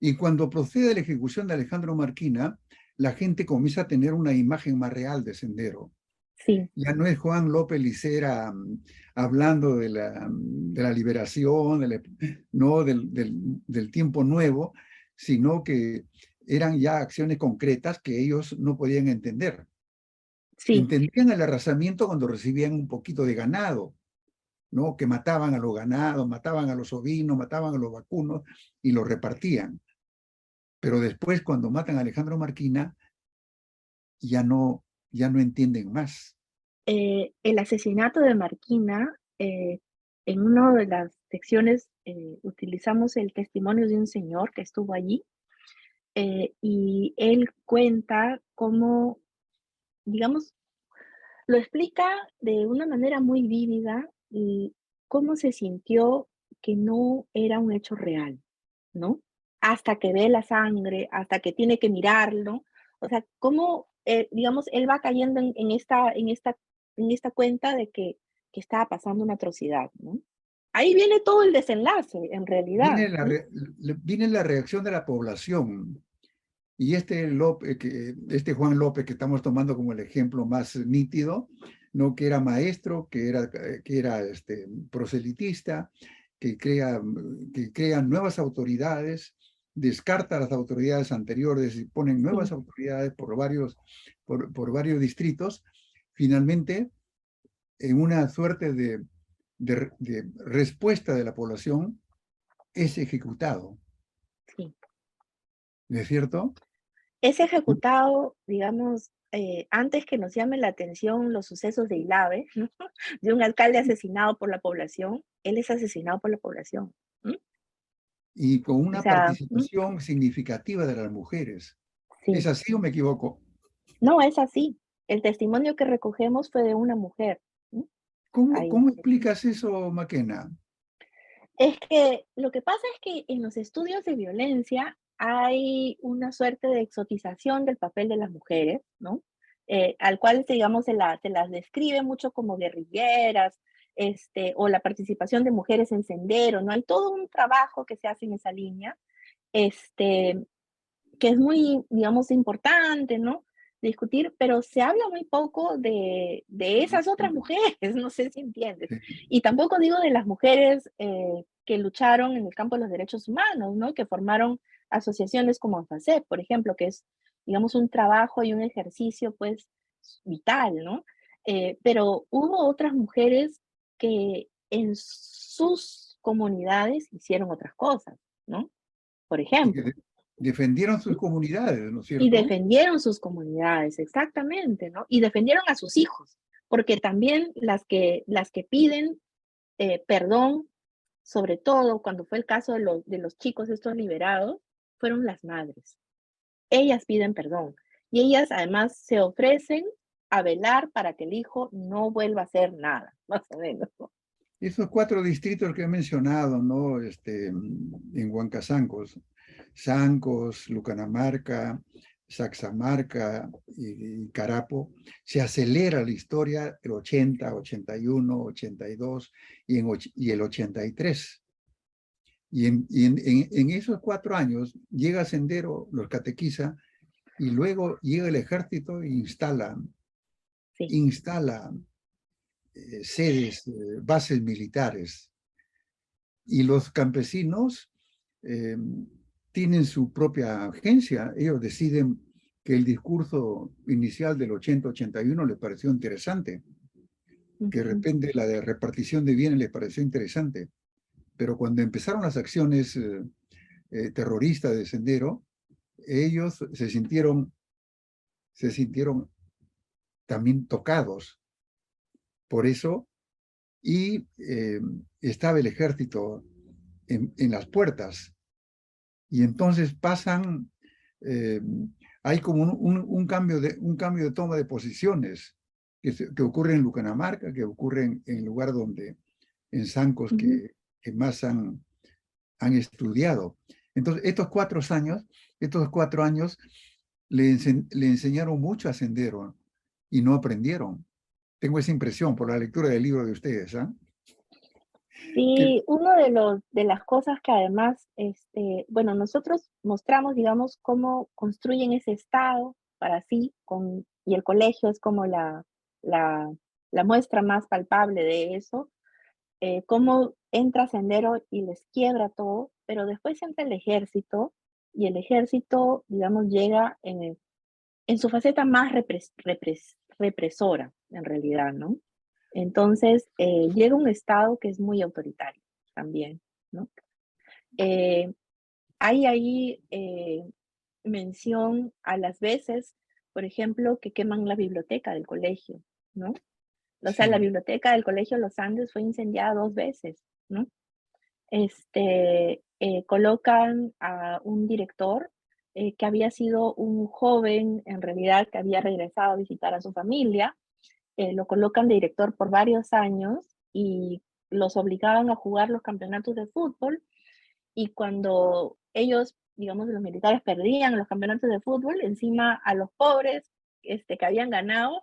Speaker 1: Y cuando procede la ejecución de Alejandro Marquina, la gente comienza a tener una imagen más real de Sendero.
Speaker 2: sí,
Speaker 1: Ya no es Juan López Licera hablando de la liberación, no del tiempo nuevo, sino que eran ya acciones concretas que ellos no podían entender.
Speaker 2: sí.
Speaker 1: Entendían el arrasamiento cuando recibían un poquito de ganado, ¿no? Que mataban a los ganados, mataban a los ovinos, mataban a los vacunos y los repartían. Pero después, cuando matan a Alejandro Marquina, ya ya no entienden más.
Speaker 2: El asesinato de Marquina, en una de las secciones utilizamos el testimonio de un señor que estuvo allí, y él cuenta cómo, digamos, lo explica de una manera muy vívida y cómo se sintió que no era un hecho real, ¿no? Hasta que ve la sangre, hasta que tiene que mirarlo, o sea, cómo, digamos, él va cayendo en esta cuenta de que estaba pasando una atrocidad, ¿no? Ahí viene todo el desenlace, en realidad.
Speaker 1: Viene la reacción de la población. Y este Juan López que estamos tomando como el ejemplo más nítido, ¿no? Que era maestro, que era proselitista, que crea nuevas autoridades, descarta a las autoridades anteriores y ponen nuevas
Speaker 2: Sí,
Speaker 1: autoridades por varios distritos. Finalmente, en una suerte de respuesta de la población, es ejecutado,
Speaker 2: sí.
Speaker 1: ¿no es cierto?
Speaker 2: Es ejecutado, digamos, antes que nos llame la atención los sucesos de Ilave, ¿no? De un alcalde asesinado por la población, él es asesinado por la población.
Speaker 1: Y con
Speaker 2: O
Speaker 1: una
Speaker 2: sea,
Speaker 1: participación significativa de las mujeres. ¿Es
Speaker 2: sí,
Speaker 1: así o me equivoco?
Speaker 2: no es así. El testimonio que recogemos fue de una mujer. ¿M? Ahí.
Speaker 1: ¿Cómo explicas eso, Maquena?
Speaker 2: Es que lo que pasa es que en los estudios de violencia hay una suerte de exotización del papel de las mujeres, ¿no? Al cual, digamos, se las describe mucho como guerrilleras, o la participación de mujeres en sendero, ¿no? Hay todo un trabajo que se hace en esa línea, este, que es muy, digamos, importante, ¿no? Discutir, pero se habla muy poco de esas otras mujeres, no sé si entiendes. Y tampoco digo de las mujeres que lucharon en el campo de los derechos humanos, ¿no? Que formaron asociaciones como ANFACEP, por ejemplo, que es, digamos, un trabajo y un ejercicio, pues, vital, ¿no? Pero hubo otras mujeres que en sus comunidades hicieron otras cosas, ¿no? Por
Speaker 1: Y que
Speaker 2: ejemplo.
Speaker 1: defendieron sus comunidades, ¿no es
Speaker 2: Y
Speaker 1: cierto?
Speaker 2: defendieron sus comunidades, exactamente, ¿no? Y defendieron a sus hijos, porque también las que piden perdón, sobre todo cuando fue el caso de los chicos estos liberados, fueron las madres. Ellas piden perdón y ellas además se ofrecen a velar para que el hijo no vuelva a hacer nada, más o menos, ¿no?
Speaker 1: Esos 4 distritos que he mencionado, ¿no? En Huancasancos, Sancos, Lucanamarca, Saxamarca y Carapo, se acelera la historia el 80, 81, 82 y el 83. En esos 4 años llega Sendero, los catequiza, y luego llega el ejército e
Speaker 2: Sí.
Speaker 1: instala sedes, bases militares. Y los campesinos eh, tienen su propia agencia. Ellos deciden que el discurso inicial del 80-81 les pareció interesante, que de
Speaker 2: Ujú.
Speaker 1: repente la de repartición de bienes les pareció interesante. Pero cuando empezaron las acciones terroristas de Sendero, ellos se sintieron también tocados por eso y estaba el ejército en las puertas. Y entonces pasan, eh, hay como un cambio de toma de posiciones que ocurre en Lucanamarca, que ocurre en el lugar donde, en Sancos,
Speaker 2: Ujú.
Speaker 1: que más han estudiado. Entonces, estos 4 años le enseñaron mucho a Sendero y no aprendieron. Tengo esa impresión por la lectura del libro de ustedes, ¿ah? Que,
Speaker 2: Sí, uno de de las cosas que además, bueno, nosotros mostramos, digamos, cómo construyen ese estado para sí, y el colegio es como la, la muestra más palpable de eso, cómo entra Sendero y les quiebra todo, pero después entra el ejército, y el ejército, digamos, llega en su faceta más represora, en realidad, ¿no? Entonces, llega un estado que es muy autoritario también, ¿no? Eh, hay ahí mención a las veces, por ejemplo, que queman la biblioteca del colegio, ¿no? O sea, la
Speaker 1: sí,
Speaker 2: biblioteca del Colegio Los Andes fue incendiada 2 veces, ¿no? Colocan a un director que había sido un joven, en realidad, que había regresado a visitar a su familia, lo colocan de director por varios años y los obligaban a jugar los campeonatos de fútbol, y cuando ellos, digamos, los militares perdían los campeonatos de fútbol, encima a los pobres que habían ganado,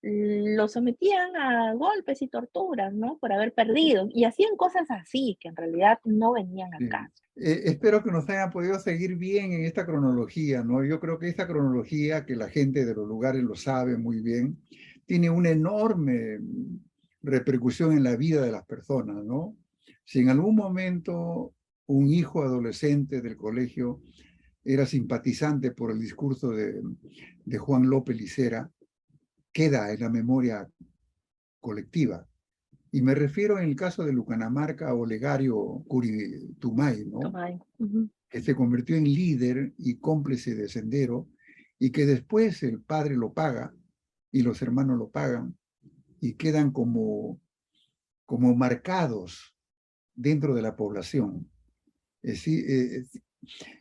Speaker 2: los sometían a golpes y torturas, ¿no? Por haber perdido. Y hacían cosas así, que en realidad no venían al
Speaker 1: sí.
Speaker 2: caso.
Speaker 1: Espero que nos hayan podido seguir bien en esta cronología, ¿no? Yo creo que esta cronología, que la gente de los lugares lo sabe muy bien, tiene una enorme repercusión en la vida de las personas, ¿no? Si en algún momento un hijo adolescente del colegio era simpatizante por el discurso de Juan López Licera, queda en la memoria colectiva. Y me refiero en el caso de Lucanamarca a Olegario Curitumay, ¿no?
Speaker 2: Toma ahí. Ujú.
Speaker 1: Que se convirtió en líder y cómplice de Sendero y que después el padre lo paga y los hermanos lo pagan y quedan como marcados dentro de la población. Es decir,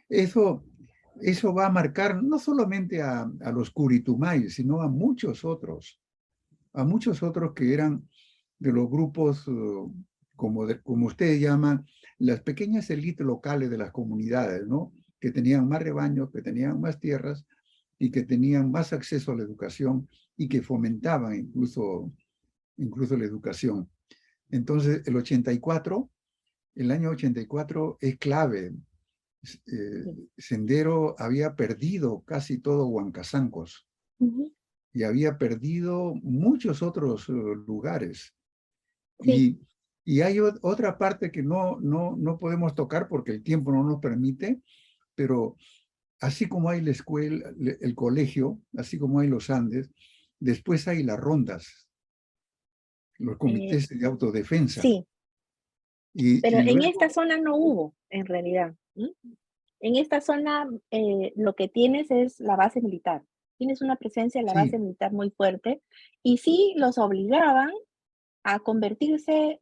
Speaker 1: eso, eso va a marcar no solamente a los Curitumay, sino a muchos otros que eran de los grupos, como ustedes llaman, las pequeñas élites locales de las comunidades, ¿no? Que tenían más rebaños, que tenían más tierras y que tenían más acceso a la educación y que fomentaban incluso la educación. Entonces, el año 84 es clave.
Speaker 2: Sí.
Speaker 1: Sendero había perdido casi todo Huancazancos
Speaker 2: Ujú.
Speaker 1: y había perdido muchos otros lugares.
Speaker 2: Sí.
Speaker 1: Y, y hay otra parte que no podemos tocar porque el tiempo no nos permite, pero así como hay la escuela, el colegio, así como hay los Andes, después hay las rondas, los
Speaker 2: Eh,
Speaker 1: comités de autodefensa.
Speaker 2: sí, pero
Speaker 1: Y
Speaker 2: en esta
Speaker 1: luego,
Speaker 2: zona no hubo, en realidad. ¿M? En esta zona lo que tienes es la base militar. Tienes una presencia en la base
Speaker 1: sí,
Speaker 2: militar muy fuerte y sí los obligaban a convertirse,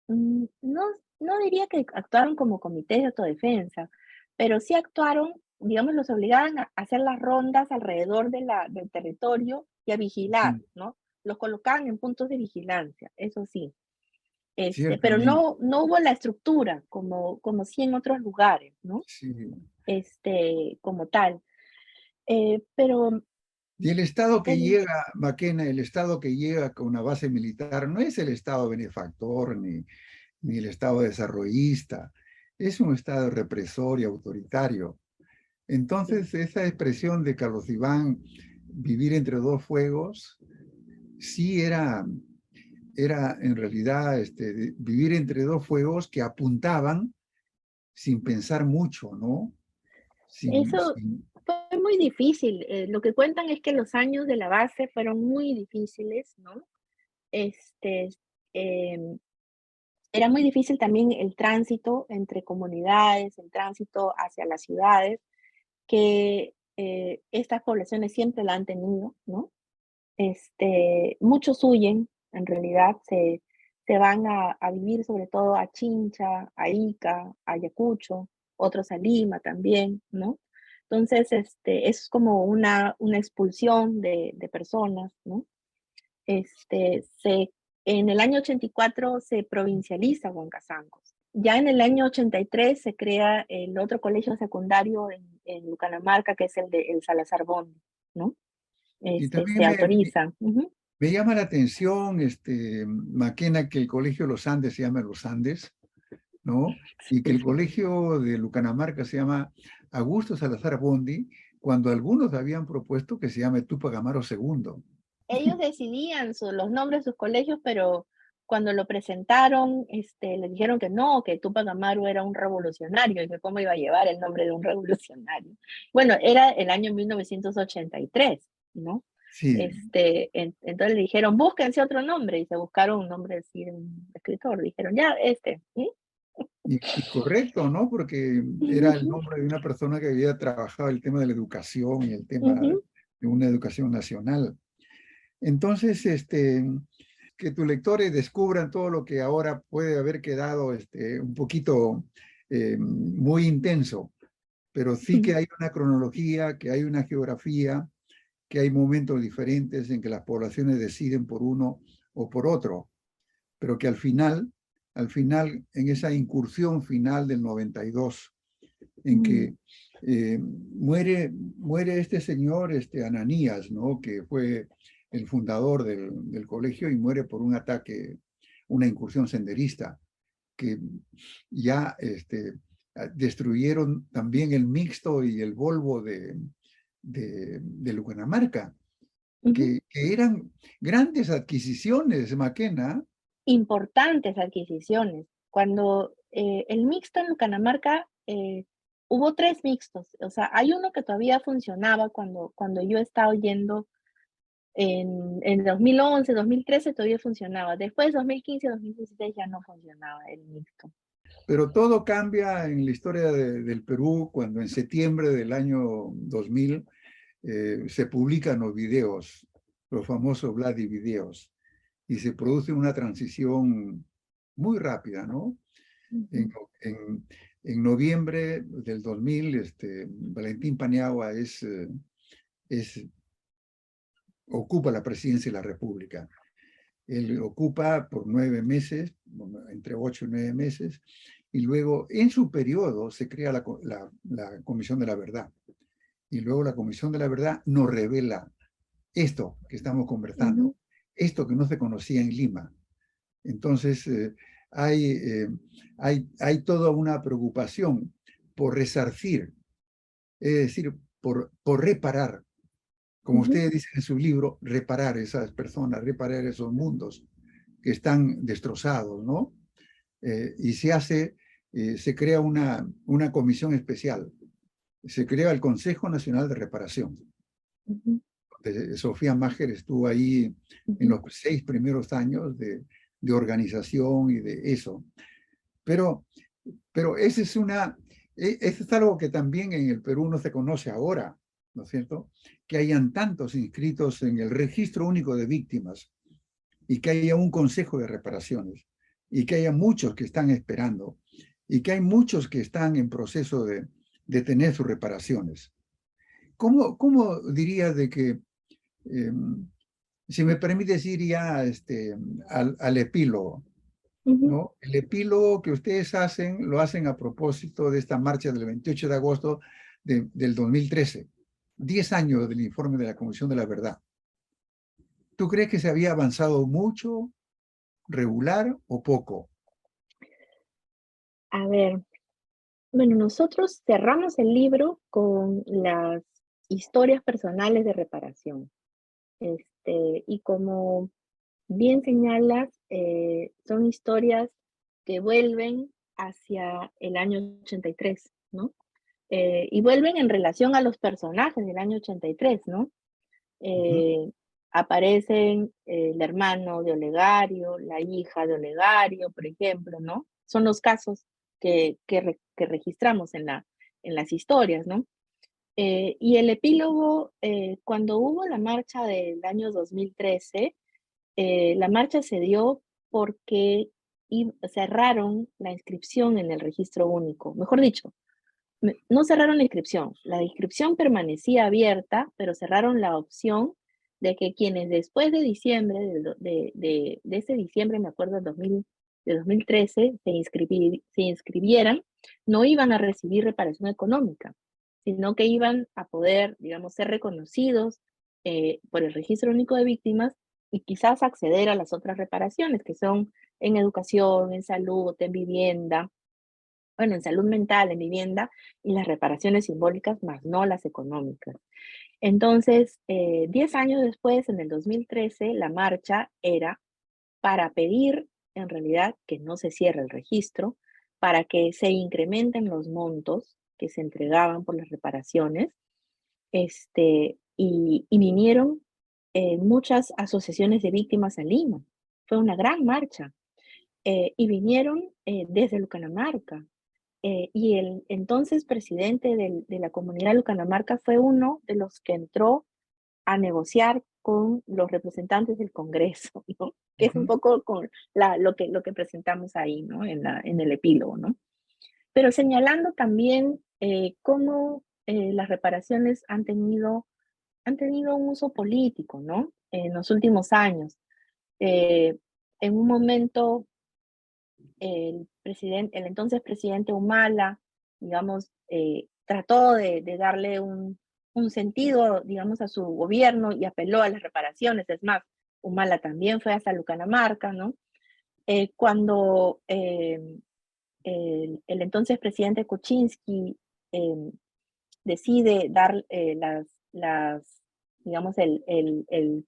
Speaker 2: no, no diría que actuaron como comités de autodefensa, pero sí actuaron, digamos, los obligaban a hacer las rondas alrededor del territorio y a vigilar,
Speaker 1: sí,
Speaker 2: ¿no? Los colocaban en puntos de vigilancia, eso sí. Pero
Speaker 1: ciertamente,
Speaker 2: no hubo la estructura como sí en otros lugares, ¿no?
Speaker 1: sí.
Speaker 2: Como tal. Pero
Speaker 1: Y el Estado que
Speaker 2: el,
Speaker 1: llega, Maquena, el Estado que llega con una base militar, no es el Estado benefactor ni el Estado desarrollista, es un Estado represor y autoritario.
Speaker 2: sí,
Speaker 1: Entonces, esa expresión de Carlos Iván, vivir entre dos fuegos, sí era en realidad vivir entre dos fuegos que apuntaban sin pensar mucho, ¿no?
Speaker 2: eso fue muy difícil. Lo que cuentan es que los años de la base fueron muy difíciles, ¿no? Este, em, Era muy difícil también el tránsito entre comunidades, el tránsito hacia las ciudades, que estas poblaciones siempre la han tenido, ¿no? Muchos huyen, en realidad, se van a vivir sobre todo a Chincha, a Ica, a Ayacucho, otros a Lima también, ¿no? Entonces, es como una expulsión de personas, ¿no? Este, se, en el año 84 se provincializa Huancazancos. Ya en el año 83 se crea el otro colegio secundario en Lucanamarca, que es el Salazar Bondi, ¿no?
Speaker 1: y también
Speaker 2: Se autoriza. Ujú.
Speaker 1: me llama la atención, Maquena, que el Colegio de los Andes se llama Los Andes, ¿no? Y que el Colegio de Lucanamarca se llama Augusto Salazar Bondi, cuando algunos habían propuesto que se llame Túpac Amaro II.
Speaker 2: Ellos decidían los nombres de sus colegios, pero cuando lo presentaron, le dijeron que no, que Tupac Amaru era un revolucionario, y que cómo iba a llevar el nombre de un revolucionario. Bueno, era el año 1983, ¿no?
Speaker 1: Sí,
Speaker 2: Entonces le dijeron, búsquense otro nombre, y se buscaron un nombre así de un escritor, dijeron, ya, ¿sí?
Speaker 1: y correcto, ¿no? Porque era el nombre de una persona que había trabajado el tema de la educación y el tema
Speaker 2: Ujú.
Speaker 1: de una educación nacional. Entonces, que tus lectores descubran todo lo que ahora puede haber quedado un poquito muy intenso, pero sí que hay una cronología, que hay una geografía, que hay momentos diferentes en que las poblaciones deciden por uno o por otro, pero que al final, en esa incursión final del 92, en
Speaker 2: Mm,
Speaker 1: que muere este señor, Ananías, ¿no? Que fue el fundador del colegio y muere por un ataque, una incursión senderista, que ya destruyeron también el mixto y el Volvo de Lucanamarca,
Speaker 2: ujú.
Speaker 1: que eran grandes adquisiciones, Maquena.
Speaker 2: Importantes adquisiciones. Cuando el mixto en Lucanamarca, hubo tres mixtos, o sea, hay uno que todavía funcionaba cuando yo estaba yendo en 2011, 2013 todavía funcionaba. Después, 2015, 2016 ya no funcionaba el mixto.
Speaker 1: Pero todo cambia en la historia del Perú cuando en septiembre del año 2000 se publican los videos, los famosos Vladi videos, y se produce una transición muy rápida, ¿no? En, en, en noviembre del 2000, Valentín Paniagua ocupa la presidencia de la República. Él ocupa por 9 meses, entre 8 y 9 meses, y luego en su periodo se crea la Comisión de la Verdad. Y luego la Comisión de la Verdad nos revela esto que estamos conversando, esto que no se conocía en Lima. Entonces, hay toda una preocupación por resarcir, es decir, por reparar, como ustedes dicen en su libro, reparar esas personas, reparar esos mundos que están destrozados, ¿no? Y se crea una comisión especial. Se crea el Consejo Nacional de Reparación. Sofía Mager estuvo ahí en los 6 primeros años de organización y de eso. Pero eso es algo que también en el Perú no se conoce ahora, ¿no es cierto? Que hayan tantos inscritos en el Registro Único de Víctimas y que haya un Consejo de Reparaciones y que haya muchos que están esperando y que hay muchos que están en proceso de tener sus reparaciones. ¿Cómo dirías de que, si me permites ir ya al epílogo, ¿no? El epílogo que ustedes hacen, lo hacen a propósito de esta marcha del 28 de agosto del 2013, 10 años del informe de la Comisión de la Verdad. ¿Tú crees que se había avanzado mucho, regular o poco?
Speaker 2: A ver, bueno, nosotros cerramos el libro con las historias personales de reparación. Y como bien señalas, son historias que vuelven hacia el año 83, ¿no? Y vuelven en relación a los personajes del año 83, ¿no? Aparecen el hermano de Olegario, la hija de Olegario, por ejemplo, ¿no? Son los casos que registramos en las historias, ¿no? Y el epílogo, cuando hubo la marcha del año 2013, la marcha se dio porque cerraron la inscripción en el registro único. Mejor dicho, no cerraron la inscripción permanecía abierta, pero cerraron la opción de que quienes después de diciembre, de ese diciembre, me acuerdo, de 2013, se inscribieran, no iban a recibir reparación económica, sino que iban a poder, digamos, ser reconocidos por el Registro Único de Víctimas y quizás acceder a las otras reparaciones, que son en educación, en salud, en vivienda, bueno, en salud mental, en vivienda, y las reparaciones simbólicas, más no las económicas. Entonces, 10 años después, en el 2013, la marcha era para pedir, en realidad, que no se cierre el registro, para que se incrementen los montos que se entregaban por las reparaciones, y vinieron muchas asociaciones de víctimas a Lima. Fue una gran marcha. Y vinieron desde Lucanamarca. Y el entonces presidente de la comunidad de Lucanamarca fue uno de los que entró a negociar con los representantes del Congreso, ¿no? Que es un poco con lo que presentamos ahí, ¿no? En el epílogo, ¿no? Pero señalando también cómo las reparaciones han tenido un uso político, ¿no? En los últimos años. En un momento el entonces presidente Humala, digamos, trató de darle un sentido, digamos, a su gobierno y apeló a las reparaciones. Es más, Humala también fue hasta Lucanamarca, ¿no? Cuando el entonces presidente Kuczynski decide dar digamos, el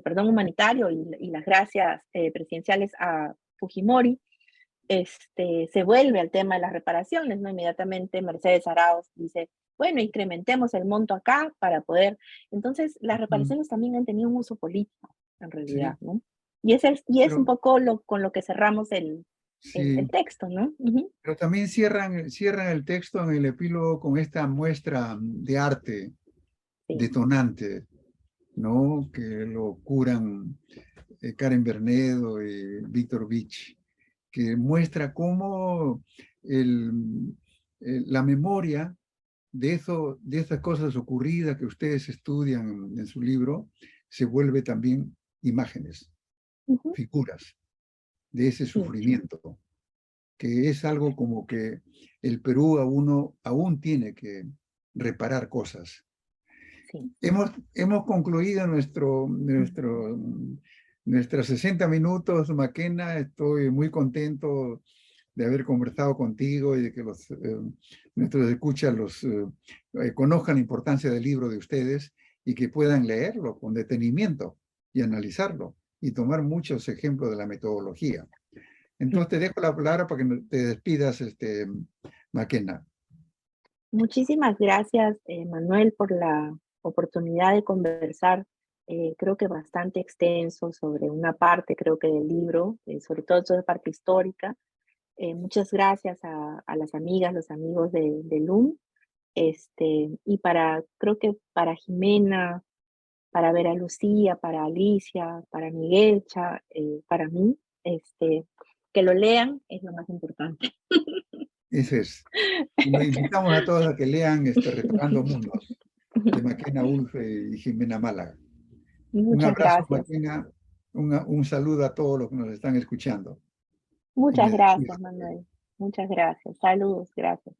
Speaker 2: perdón humanitario y las gracias presidenciales a Fujimori, se vuelve al tema de las reparaciones, ¿no? Inmediatamente Mercedes Arauz dice, bueno, incrementemos el monto acá para poder. Entonces, las reparaciones también han tenido un uso político, en realidad,
Speaker 1: Sí,
Speaker 2: ¿no? Y es un
Speaker 1: pero
Speaker 2: poco con lo que cerramos el
Speaker 1: sí,
Speaker 2: texto, ¿no?
Speaker 1: pero también cierran el texto en el epílogo con esta muestra de arte,
Speaker 2: sí.
Speaker 1: detonante, ¿no? Que lo curan Karen Bernedo y Víctor Vich, que muestra cómo la memoria de esas cosas ocurridas que ustedes estudian en su libro se vuelve también imágenes,
Speaker 2: Ujú,
Speaker 1: figuras de ese
Speaker 2: sí,
Speaker 1: sufrimiento, que es algo como que el Perú aún tiene que reparar cosas.
Speaker 2: sí.
Speaker 1: Hemos concluido nuestros 60 minutos, Maquena. Estoy muy contento de haber conversado contigo y de que nuestros escuchas conozcan la importancia del libro de ustedes y que puedan leerlo con detenimiento y analizarlo y tomar muchos ejemplos de la metodología. Entonces te dejo la palabra para que te despidas, Maquena.
Speaker 2: Muchísimas gracias, Manuel, por la oportunidad de conversar, creo que bastante extenso sobre una parte, creo que del libro, sobre todo sobre parte histórica. Muchas gracias a las amigas, los amigos de LUM, y creo que para Jimena, para Vera Lucía, para Alicia, para Miguelcha, para mí, que lo lean es lo más importante.
Speaker 1: Eso es. Y nos invitamos a todos a que lean Reparando Mundos, de Maquena Ulfe y Jimena Málaga. Un
Speaker 2: Muchas
Speaker 1: abrazo,
Speaker 2: gracias.
Speaker 1: Maquena. Un saludo a todos los que nos están escuchando. Y
Speaker 2: Muchas
Speaker 1: me despido.
Speaker 2: gracias, Manuel. Muchas gracias. Saludos, gracias.